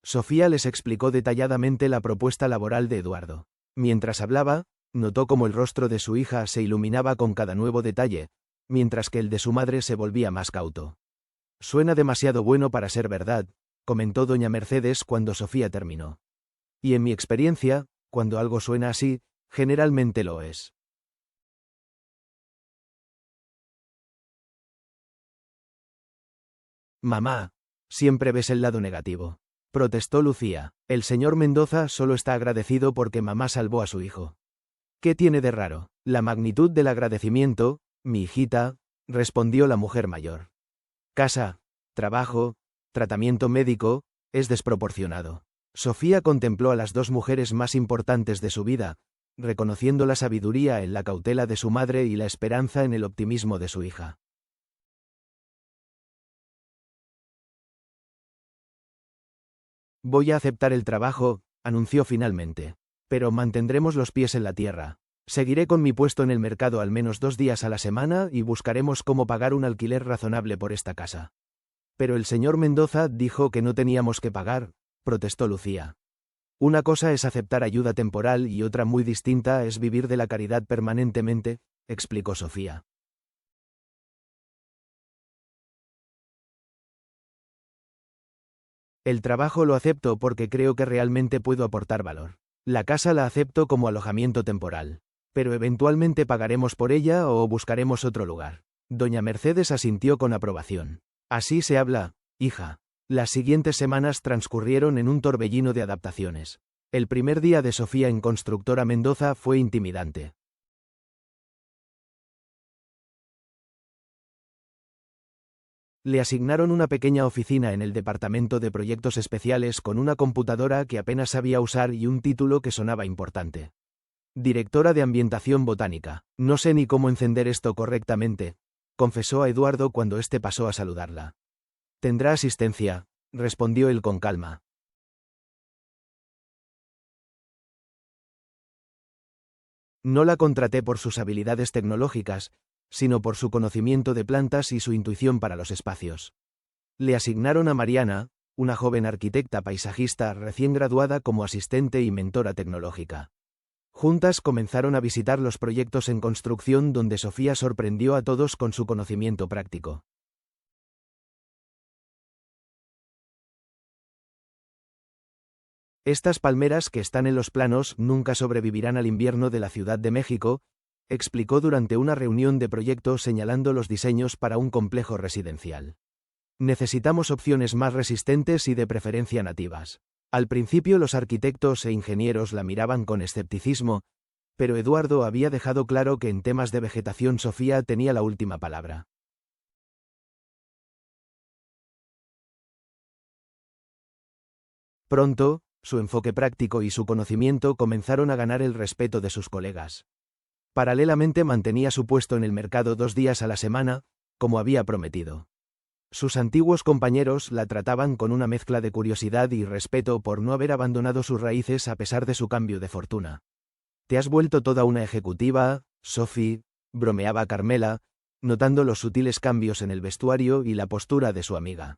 Sofía les explicó detalladamente la propuesta laboral de Eduardo. Mientras hablaba, notó cómo el rostro de su hija se iluminaba con cada nuevo detalle, mientras que el de su madre se volvía más cauto. Suena demasiado bueno para ser verdad, comentó doña Mercedes cuando Sofía terminó. Y en mi experiencia, cuando algo suena así, generalmente lo es. Mamá, siempre ves el lado negativo, protestó Lucía. El señor Mendoza solo está agradecido porque mamá salvó a su hijo. ¿Qué tiene de raro? La magnitud del agradecimiento, mi hijita, respondió la mujer mayor. Casa, trabajo, tratamiento médico, es desproporcionado. Sofía contempló a las 2 mujeres más importantes de su vida, reconociendo la sabiduría en la cautela de su madre y la esperanza en el optimismo de su hija. Voy a aceptar el trabajo, anunció finalmente. Pero mantendremos los pies en la tierra. Seguiré con mi puesto en el mercado al menos 2 días a la semana y buscaremos cómo pagar un alquiler razonable por esta casa. Pero el señor Mendoza dijo que no teníamos que pagar, protestó Lucía. Una cosa es aceptar ayuda temporal y otra muy distinta es vivir de la caridad permanentemente, explicó Sofía. El trabajo lo acepto porque creo que realmente puedo aportar valor. La casa la acepto como alojamiento temporal. Pero eventualmente pagaremos por ella o buscaremos otro lugar. Doña Mercedes asintió con aprobación. Así se habla, hija. Las siguientes semanas transcurrieron en un torbellino de adaptaciones. El primer día de Sofía en Constructora Mendoza fue intimidante. Le asignaron una pequeña oficina en el departamento de proyectos especiales con una computadora que apenas sabía usar y un título que sonaba importante. Directora de ambientación botánica. No sé ni cómo encender esto correctamente, confesó a Eduardo cuando éste pasó a saludarla. Tendrá asistencia, respondió él con calma. No la contraté por sus habilidades tecnológicas, sino por su conocimiento de plantas y su intuición para los espacios. Le asignaron a Mariana, una joven arquitecta paisajista recién graduada como asistente y mentora tecnológica. Juntas comenzaron a visitar los proyectos en construcción donde Sofía sorprendió a todos con su conocimiento práctico. Estas palmeras que están en los planos nunca sobrevivirán al invierno de la Ciudad de México, explicó durante una reunión de proyecto señalando los diseños para un complejo residencial. Necesitamos opciones más resistentes y de preferencia nativas. Al principio los arquitectos e ingenieros la miraban con escepticismo, pero Eduardo había dejado claro que en temas de vegetación Sofía tenía la última palabra. Pronto, su enfoque práctico y su conocimiento comenzaron a ganar el respeto de sus colegas. Paralelamente mantenía su puesto en el mercado 2 días a la semana, como había prometido. Sus antiguos compañeros la trataban con una mezcla de curiosidad y respeto por no haber abandonado sus raíces a pesar de su cambio de fortuna. «Te has vuelto toda una ejecutiva, Sophie», bromeaba Carmela, notando los sutiles cambios en el vestuario y la postura de su amiga.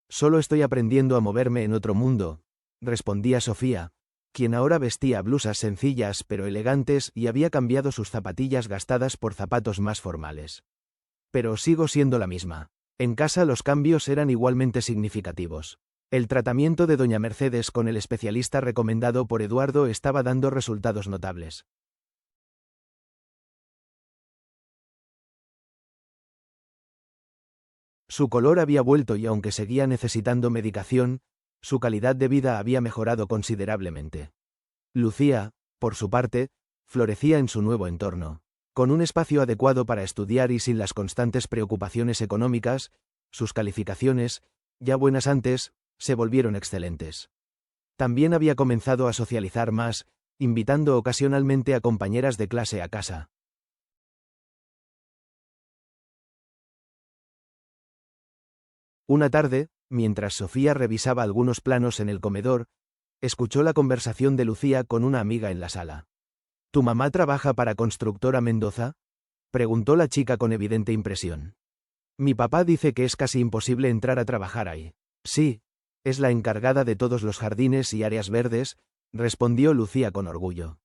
«Solo estoy aprendiendo a moverme en otro mundo», respondía Sofía, quien ahora vestía blusas sencillas pero elegantes y había cambiado sus zapatillas gastadas por zapatos más formales. «Pero sigo siendo la misma». En casa los cambios eran igualmente significativos. El tratamiento de doña Mercedes con el especialista recomendado por Eduardo estaba dando resultados notables. Su color había vuelto y aunque seguía necesitando medicación, su calidad de vida había mejorado considerablemente. Lucía, por su parte, florecía en su nuevo entorno. Con un espacio adecuado para estudiar y sin las constantes preocupaciones económicas, sus calificaciones, ya buenas antes, se volvieron excelentes. También había comenzado a socializar más, invitando ocasionalmente a compañeras de clase a casa. Una tarde, mientras Sofía revisaba algunos planos en el comedor, escuchó la conversación de Lucía con una amiga en la sala. ¿Tu mamá trabaja para Constructora Mendoza?, preguntó la chica con evidente impresión. Mi papá dice que es casi imposible entrar a trabajar ahí. Sí, es la encargada de todos los jardines y áreas verdes, respondió Lucía con orgullo.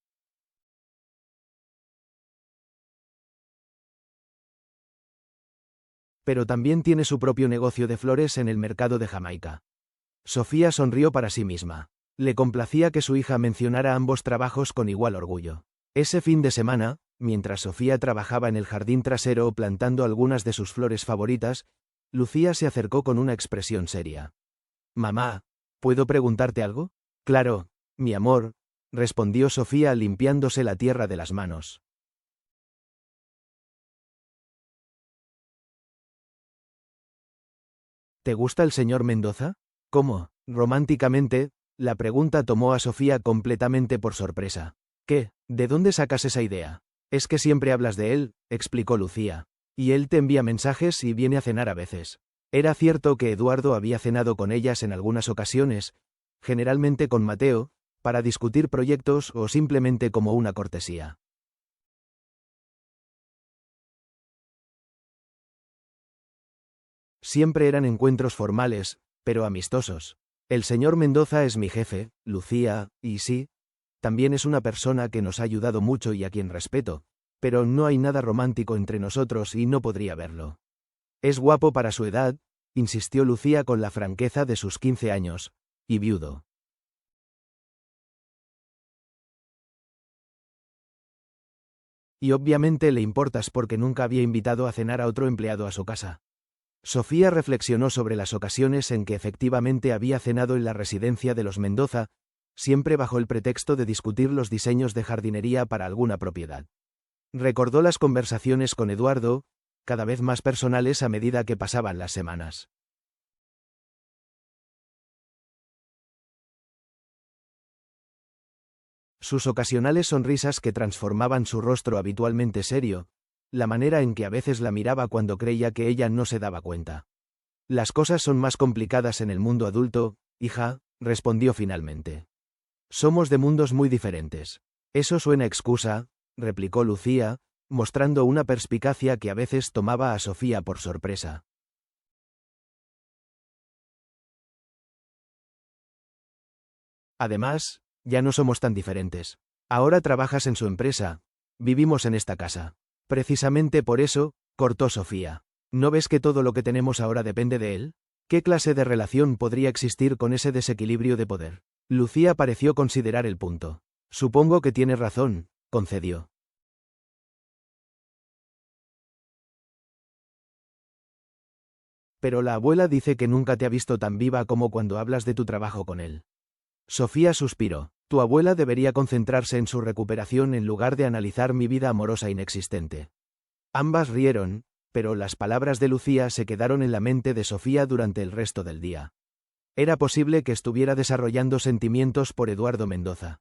Pero también tiene su propio negocio de flores en el mercado de Jamaica. Sofía sonrió para sí misma. Le complacía que su hija mencionara ambos trabajos con igual orgullo. Ese fin de semana, mientras Sofía trabajaba en el jardín trasero plantando algunas de sus flores favoritas, Lucía se acercó con una expresión seria. «Mamá, ¿puedo preguntarte algo?» «Claro, mi amor», respondió Sofía limpiándose la tierra de las manos. ¿Te gusta el señor Mendoza? ¿Cómo? Románticamente, la pregunta tomó a Sofía completamente por sorpresa. ¿Qué? ¿De dónde sacas esa idea? Es que siempre hablas de él, explicó Lucía. Y él te envía mensajes y viene a cenar a veces. Era cierto que Eduardo había cenado con ellas en algunas ocasiones, generalmente con Mateo, para discutir proyectos o simplemente como una cortesía. Siempre eran encuentros formales, pero amistosos. El señor Mendoza es mi jefe, Lucía, y sí, también es una persona que nos ha ayudado mucho y a quien respeto, pero no hay nada romántico entre nosotros y no podría verlo. Es guapo para su edad, insistió Lucía con la franqueza de sus 15 años, y viudo. Y obviamente le importas porque nunca había invitado a cenar a otro empleado a su casa. Sofía reflexionó sobre las ocasiones en que efectivamente había cenado en la residencia de los Mendoza, siempre bajo el pretexto de discutir los diseños de jardinería para alguna propiedad. Recordó las conversaciones con Eduardo, cada vez más personales a medida que pasaban las semanas. Sus ocasionales sonrisas que transformaban su rostro habitualmente serio, la manera en que a veces la miraba cuando creía que ella no se daba cuenta. Las cosas son más complicadas en el mundo adulto, hija, respondió finalmente. Somos de mundos muy diferentes. Eso suena excusa, replicó Lucía, mostrando una perspicacia que a veces tomaba a Sofía por sorpresa. Además, ya no somos tan diferentes. Ahora trabajas en su empresa. Vivimos en esta casa. Precisamente por eso, cortó Sofía. ¿No ves que todo lo que tenemos ahora depende de él? ¿Qué clase de relación podría existir con ese desequilibrio de poder? Lucía pareció considerar el punto. Supongo que tienes razón, concedió. Pero la abuela dice que nunca te ha visto tan viva como cuando hablas de tu trabajo con él. Sofía suspiró. Tu abuela debería concentrarse en su recuperación en lugar de analizar mi vida amorosa inexistente. Ambas rieron, pero las palabras de Lucía se quedaron en la mente de Sofía durante el resto del día. Era posible que estuviera desarrollando sentimientos por Eduardo Mendoza.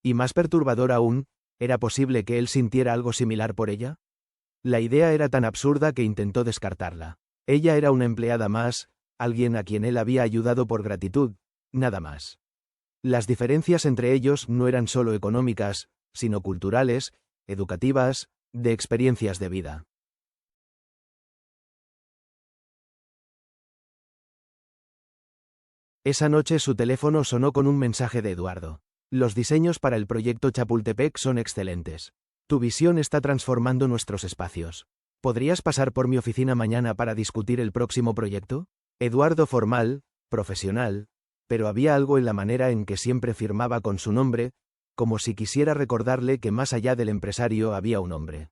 Y más perturbador aún, ¿era posible que él sintiera algo similar por ella? La idea era tan absurda que intentó descartarla. Ella era una empleada más, alguien a quien él había ayudado por gratitud, nada más. Las diferencias entre ellos no eran solo económicas, sino culturales, educativas, de experiencias de vida. Esa noche su teléfono sonó con un mensaje de Eduardo. Los diseños para el proyecto Chapultepec son excelentes. Tu visión está transformando nuestros espacios. ¿Podrías pasar por mi oficina mañana para discutir el próximo proyecto? Eduardo formal, profesional, pero había algo en la manera en que siempre firmaba con su nombre, como si quisiera recordarle que más allá del empresario había un hombre.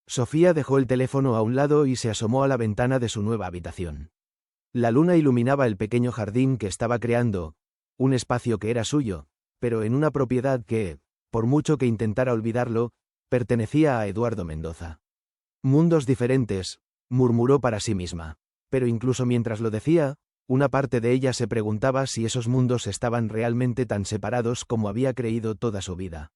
Sofía dejó el teléfono a un lado y se asomó a la ventana de su nueva habitación. La luna iluminaba el pequeño jardín que estaba creando, un espacio que era suyo, pero en una propiedad que, por mucho que intentara olvidarlo, pertenecía a Eduardo Mendoza. Mundos diferentes, murmuró para sí misma. Pero incluso mientras lo decía, una parte de ella se preguntaba si esos mundos estaban realmente tan separados como había creído toda su vida.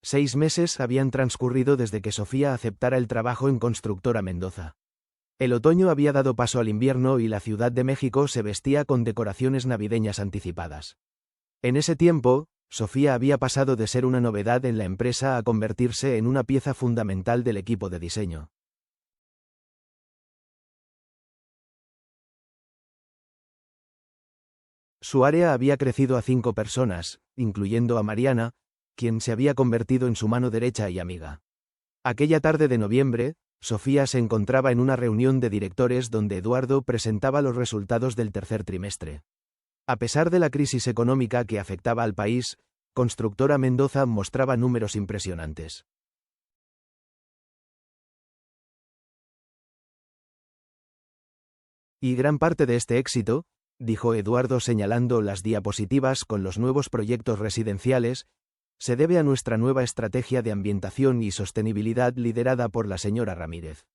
6 meses habían transcurrido desde que Sofía aceptara el trabajo en Constructora Mendoza. El otoño había dado paso al invierno y la Ciudad de México se vestía con decoraciones navideñas anticipadas. En ese tiempo, Sofía había pasado de ser una novedad en la empresa a convertirse en una pieza fundamental del equipo de diseño. Su área había crecido a 5 personas, incluyendo a Mariana, quien se había convertido en su mano derecha y amiga. Aquella tarde de noviembre, Sofía se encontraba en una reunión de directores donde Eduardo presentaba los resultados del tercer trimestre. A pesar de la crisis económica que afectaba al país, Constructora Mendoza mostraba números impresionantes. Y gran parte de este éxito, dijo Eduardo señalando las diapositivas con los nuevos proyectos residenciales, se debe a nuestra nueva estrategia de ambientación y sostenibilidad liderada por la señora Ramírez.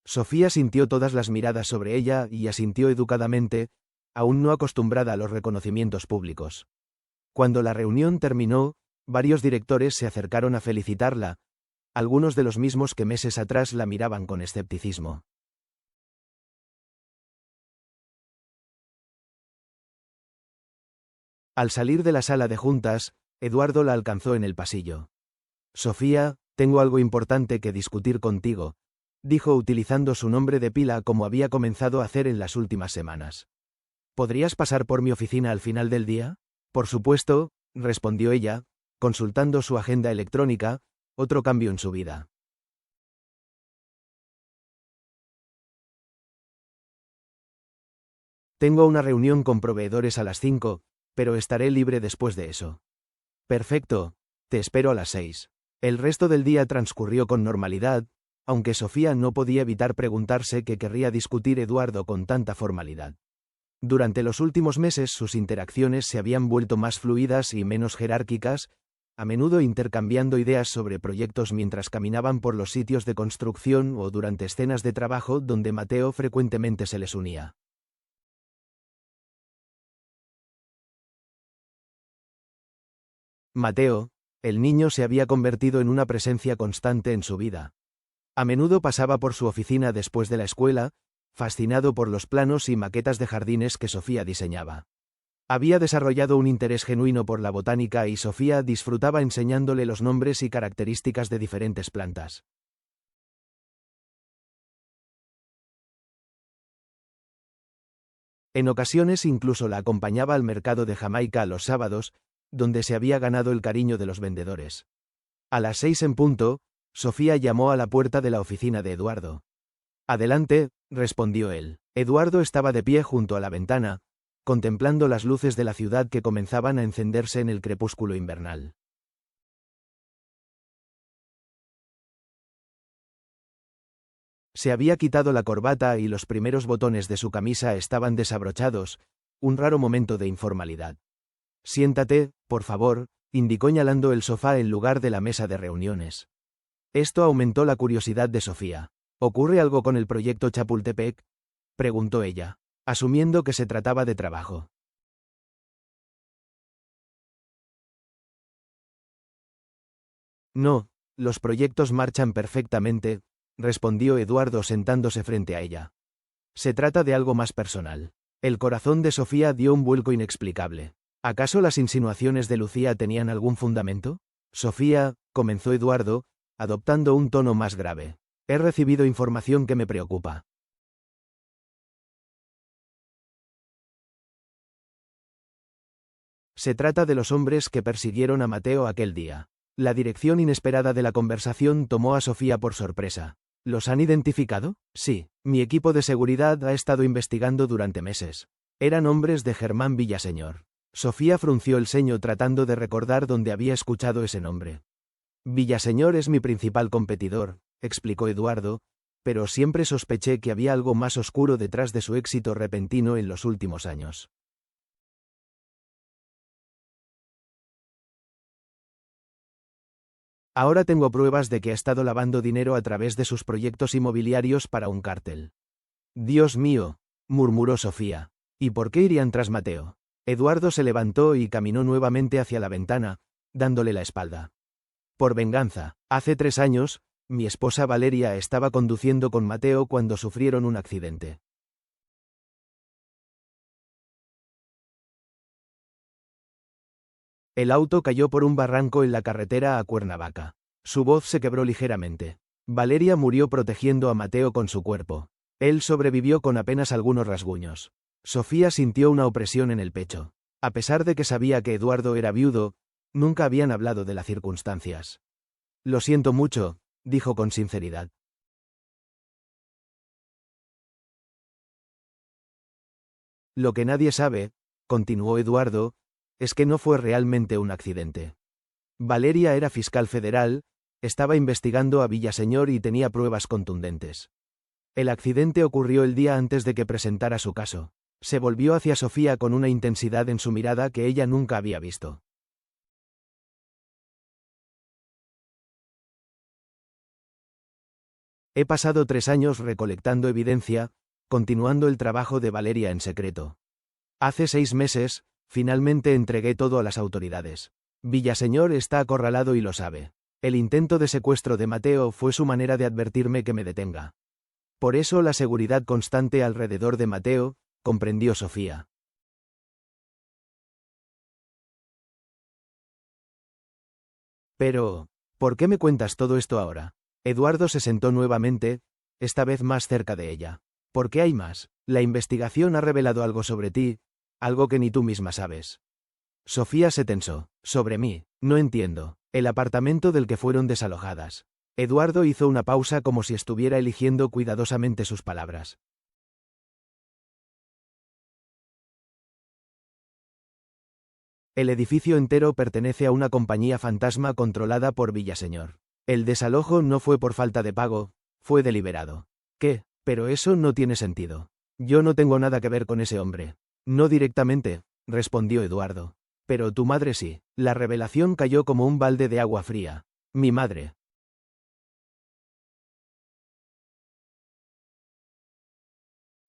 Sofía sintió todas las miradas sobre ella y asintió educadamente, aún no acostumbrada a los reconocimientos públicos. Cuando la reunión terminó, varios directores se acercaron a felicitarla, algunos de los mismos que meses atrás la miraban con escepticismo. Al salir de la sala de juntas, Eduardo la alcanzó en el pasillo. Sofía, tengo algo importante que discutir contigo, dijo utilizando su nombre de pila como había comenzado a hacer en las últimas semanas. ¿Podrías pasar por mi oficina al final del día? Por supuesto, respondió ella, consultando su agenda electrónica, otro cambio en su vida. Tengo una reunión con proveedores a las 5, pero estaré libre después de eso. Perfecto, te espero a las 6. El resto del día transcurrió con normalidad, aunque Sofía no podía evitar preguntarse qué querría discutir Eduardo con tanta formalidad. Durante los últimos meses sus interacciones se habían vuelto más fluidas y menos jerárquicas, a menudo intercambiando ideas sobre proyectos mientras caminaban por los sitios de construcción o durante escenas de trabajo donde Mateo frecuentemente se les unía. Mateo, el niño, se había convertido en una presencia constante en su vida. A menudo pasaba por su oficina después de la escuela, fascinado por los planos y maquetas de jardines que Sofía diseñaba. Había desarrollado un interés genuino por la botánica y Sofía disfrutaba enseñándole los nombres y características de diferentes plantas. En ocasiones incluso la acompañaba al mercado de Jamaica los sábados, donde se había ganado el cariño de los vendedores. A las 6 en punto, Sofía llamó a la puerta de la oficina de Eduardo. «Adelante», respondió él. Eduardo estaba de pie junto a la ventana, contemplando las luces de la ciudad que comenzaban a encenderse en el crepúsculo invernal. Se había quitado la corbata y los primeros botones de su camisa estaban desabrochados, un raro momento de informalidad. «Siéntate, por favor», indicó señalando el sofá en lugar de la mesa de reuniones. Esto aumentó la curiosidad de Sofía. «¿Ocurre algo con el proyecto Chapultepec?», preguntó ella, asumiendo que se trataba de trabajo. «No, los proyectos marchan perfectamente», respondió Eduardo sentándose frente a ella. «Se trata de algo más personal». El corazón de Sofía dio un vuelco inexplicable. ¿Acaso las insinuaciones de Lucía tenían algún fundamento? «Sofía», comenzó Eduardo, adoptando un tono más grave. «He recibido información que me preocupa». Se trata de los hombres que persiguieron a Mateo aquel día. La dirección inesperada de la conversación tomó a Sofía por sorpresa. ¿Los han identificado? Sí, mi equipo de seguridad ha estado investigando durante meses. Eran hombres de Germán Villaseñor. Sofía frunció el ceño tratando de recordar dónde había escuchado ese nombre. Villaseñor es mi principal competidor, explicó Eduardo, pero siempre sospeché que había algo más oscuro detrás de su éxito repentino en los últimos años. Ahora tengo pruebas de que ha estado lavando dinero a través de sus proyectos inmobiliarios para un cártel. Dios mío, murmuró Sofía. ¿Y por qué irían tras Mateo? Eduardo se levantó y caminó nuevamente hacia la ventana, dándole la espalda. Por venganza. Hace 3 años, mi esposa Valeria estaba conduciendo con Mateo cuando sufrieron un accidente. El auto cayó por un barranco en la carretera a Cuernavaca. Su voz se quebró ligeramente. Valeria murió protegiendo a Mateo con su cuerpo. Él sobrevivió con apenas algunos rasguños. Sofía sintió una opresión en el pecho. A pesar de que sabía que Eduardo era viudo, nunca habían hablado de las circunstancias. Lo siento mucho, dijo con sinceridad. Lo que nadie sabe, continuó Eduardo, es que no fue realmente un accidente. Valeria era fiscal federal, estaba investigando a Villaseñor y tenía pruebas contundentes. El accidente ocurrió el día antes de que presentara su caso. Se volvió hacia Sofía con una intensidad en su mirada que ella nunca había visto. He pasado 3 años recolectando evidencia, continuando el trabajo de Valeria en secreto. Hace 6 meses, finalmente entregué todo a las autoridades. Villaseñor está acorralado y lo sabe. El intento de secuestro de Mateo fue su manera de advertirme que me detenga. Por eso la seguridad constante alrededor de Mateo, comprendió Sofía. Pero, ¿por qué me cuentas todo esto ahora? Eduardo se sentó nuevamente, esta vez más cerca de ella. ¿Por qué hay más? La investigación ha revelado algo sobre ti, algo que ni tú misma sabes. Sofía se tensó. Sobre mí, no entiendo. El apartamento del que fueron desalojadas. Eduardo hizo una pausa como si estuviera eligiendo cuidadosamente sus palabras. El edificio entero pertenece a una compañía fantasma controlada por Villaseñor. El desalojo no fue por falta de pago, fue deliberado. ¿Qué? Pero eso no tiene sentido. Yo no tengo nada que ver con ese hombre. No directamente, respondió Eduardo. Pero tu madre sí. La revelación cayó como un balde de agua fría. Mi madre.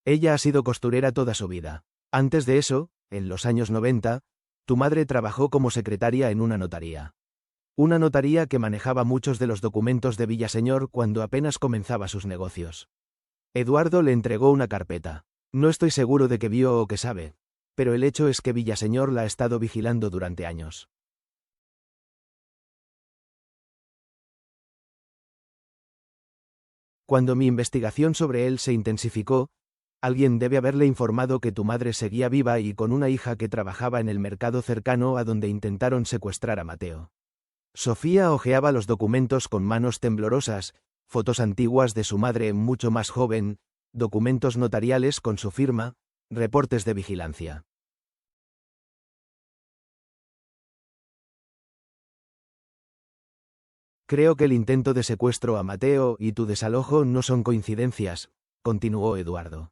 Ella ha sido costurera toda su vida. Antes de eso, en los años 90, tu madre trabajó como secretaria en una notaría. Una notaría que manejaba muchos de los documentos de Villaseñor cuando apenas comenzaba sus negocios. Eduardo le entregó una carpeta. No estoy seguro de que vio o que sabe, pero el hecho es que Villaseñor la ha estado vigilando durante años. Cuando mi investigación sobre él se intensificó, alguien debe haberle informado que tu madre seguía viva y con una hija que trabajaba en el mercado cercano a donde intentaron secuestrar a Mateo. Sofía hojeaba los documentos con manos temblorosas, fotos antiguas de su madre mucho más joven, documentos notariales con su firma, reportes de vigilancia. Creo que el intento de secuestro a Mateo y tu desalojo no son coincidencias, continuó Eduardo.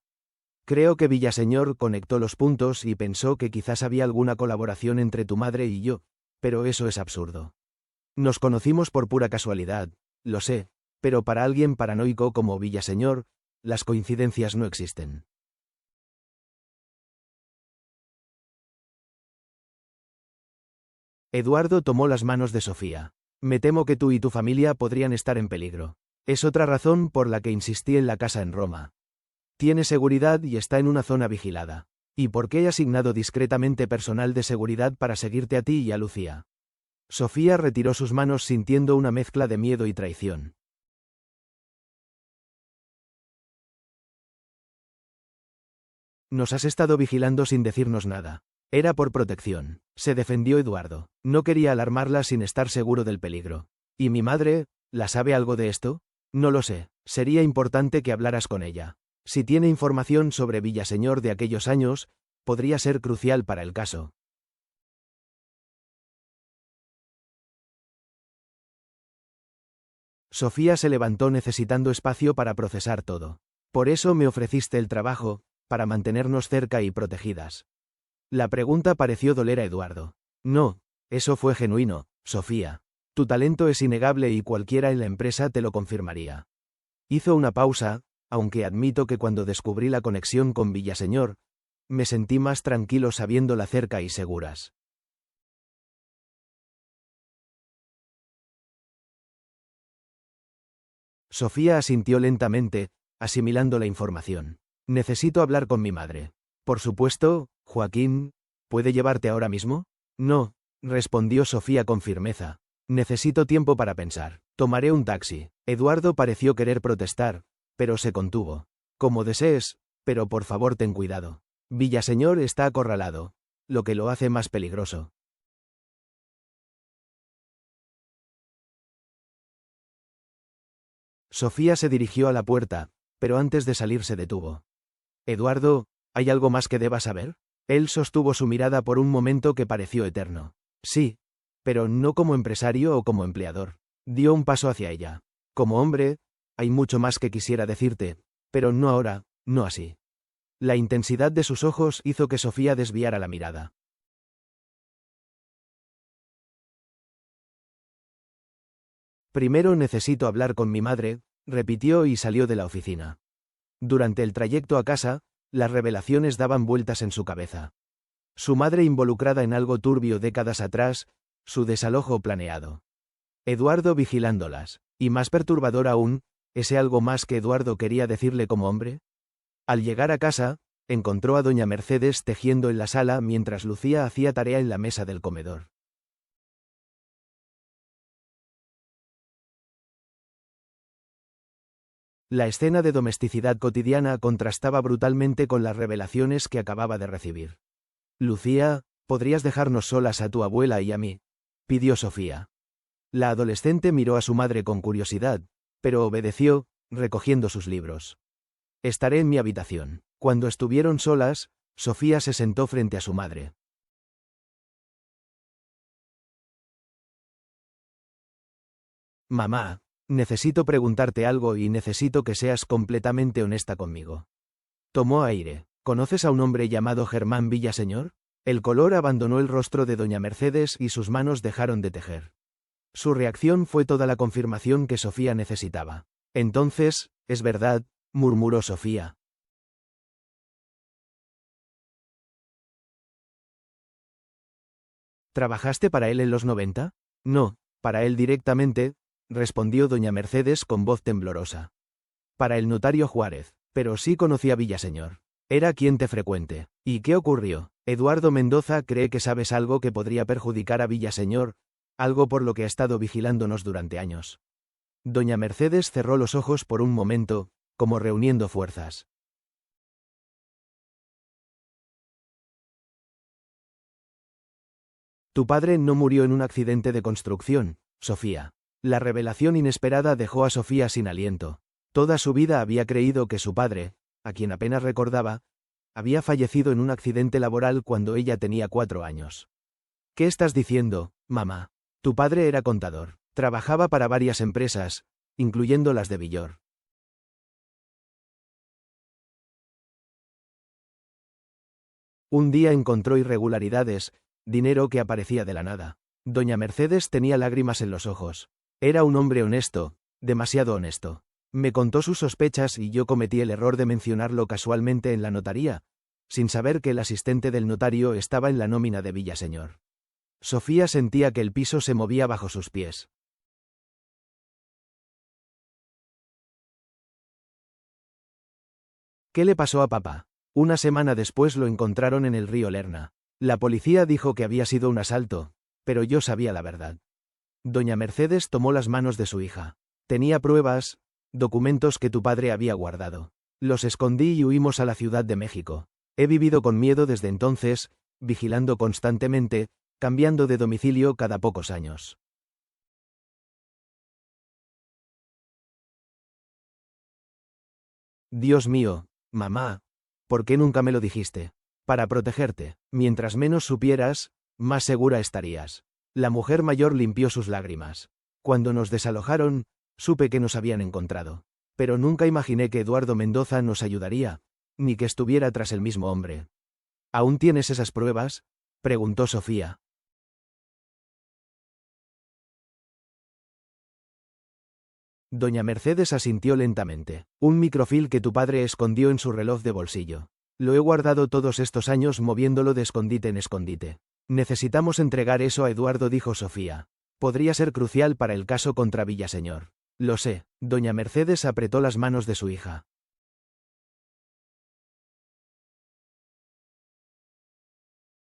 Creo que Villaseñor conectó los puntos y pensó que quizás había alguna colaboración entre tu madre y yo, pero eso es absurdo. Nos conocimos por pura casualidad, lo sé, pero para alguien paranoico como Villaseñor, las coincidencias no existen. Eduardo tomó las manos de Sofía. Me temo que tú y tu familia podrían estar en peligro. Es otra razón por la que insistí en la casa en Roma. Tiene seguridad y está en una zona vigilada. ¿Y por qué he asignado discretamente personal de seguridad para seguirte a ti y a Lucía? Sofía retiró sus manos sintiendo una mezcla de miedo y traición. Nos has estado vigilando sin decirnos nada. Era por protección, se defendió Eduardo. No quería alarmarla sin estar seguro del peligro. ¿Y mi madre? ¿La sabe algo de esto? No lo sé, sería importante que hablaras con ella. Si tiene información sobre Villaseñor de aquellos años, podría ser crucial para el caso. Sofía se levantó necesitando espacio para procesar todo. Por eso me ofreciste el trabajo, para mantenernos cerca y protegidas. La pregunta pareció doler a Eduardo. No, eso fue genuino, Sofía. Tu talento es innegable y cualquiera en la empresa te lo confirmaría. Hizo una pausa, aunque admito que cuando descubrí la conexión con Villaseñor, me sentí más tranquilo sabiéndola cerca y seguras. Sofía asintió lentamente, asimilando la información. Necesito hablar con mi madre. Por supuesto, Joaquín, ¿puede llevarte ahora mismo? No, respondió Sofía con firmeza. Necesito tiempo para pensar. Tomaré un taxi. Eduardo pareció querer protestar, pero se contuvo. Como desees, pero por favor ten cuidado. Villaseñor está acorralado, lo que lo hace más peligroso. Sofía se dirigió a la puerta, pero antes de salir se detuvo. Eduardo, ¿hay algo más que deba saber? Él sostuvo su mirada por un momento que pareció eterno. Sí, pero no como empresario o como empleador. Dio un paso hacia ella. Como hombre, hay mucho más que quisiera decirte, pero no ahora, no así. La intensidad de sus ojos hizo que Sofía desviara la mirada. Primero necesito hablar con mi madre, repitió y salió de la oficina. Durante el trayecto a casa, las revelaciones daban vueltas en su cabeza. Su madre involucrada en algo turbio décadas atrás, su desalojo planeado. Eduardo vigilándolas, y más perturbador aún, ese algo más que Eduardo quería decirle como hombre. Al llegar a casa, encontró a doña Mercedes tejiendo en la sala mientras Lucía hacía tarea en la mesa del comedor. La escena de domesticidad cotidiana contrastaba brutalmente con las revelaciones que acababa de recibir. Lucía, ¿podrías dejarnos solas a tu abuela y a mí?, pidió Sofía. La adolescente miró a su madre con curiosidad, pero obedeció, recogiendo sus libros. Estaré en mi habitación. Cuando estuvieron solas, Sofía se sentó frente a su madre. Mamá, necesito preguntarte algo y necesito que seas completamente honesta conmigo. Tomó aire. ¿Conoces a un hombre llamado Germán Villaseñor? El color abandonó el rostro de doña Mercedes y sus manos dejaron de tejer. Su reacción fue toda la confirmación que Sofía necesitaba. Entonces, es verdad, murmuró Sofía. ¿Trabajaste para él en los 90? No, para él directamente, respondió doña Mercedes con voz temblorosa. Para el notario Juárez, pero sí conocía a Villaseñor. Era cliente frecuente. ¿Y qué ocurrió? Eduardo Mendoza cree que sabes algo que podría perjudicar a Villaseñor, algo por lo que ha estado vigilándonos durante años. Doña Mercedes cerró los ojos por un momento, como reuniendo fuerzas. Tu padre no murió en un accidente de construcción, Sofía. La revelación inesperada dejó a Sofía sin aliento. Toda su vida había creído que su padre, a quien apenas recordaba, había fallecido en un accidente laboral cuando ella tenía 4 años. ¿Qué estás diciendo, mamá? Tu padre era contador. Trabajaba para varias empresas, incluyendo las de Villor. Un día encontró irregularidades, dinero que aparecía de la nada. Doña Mercedes tenía lágrimas en los ojos. Era un hombre honesto, demasiado honesto. Me contó sus sospechas y yo cometí el error de mencionarlo casualmente en la notaría, sin saber que el asistente del notario estaba en la nómina de Villaseñor. Sofía sentía que el piso se movía bajo sus pies. ¿Qué le pasó a papá? Una semana después lo encontraron en el río Lerna. La policía dijo que había sido un asalto, pero yo sabía la verdad. Doña Mercedes tomó las manos de su hija. Tenía pruebas, documentos que tu padre había guardado. Los escondí y huimos a la Ciudad de México. He vivido con miedo desde entonces, vigilando constantemente, cambiando de domicilio cada pocos años. Dios mío, mamá, ¿por qué nunca me lo dijiste? Para protegerte. Mientras menos supieras, más segura estarías. La mujer mayor limpió sus lágrimas. Cuando nos desalojaron, supe que nos habían encontrado. Pero nunca imaginé que Eduardo Mendoza nos ayudaría, ni que estuviera tras el mismo hombre. ¿Aún tienes esas pruebas? Preguntó Sofía. Doña Mercedes asintió lentamente. Un microfilm que tu padre escondió en su reloj de bolsillo. Lo he guardado todos estos años moviéndolo de escondite en escondite. Necesitamos entregar eso a Eduardo, dijo Sofía. Podría ser crucial para el caso contra Villaseñor. Lo sé. Doña Mercedes apretó las manos de su hija.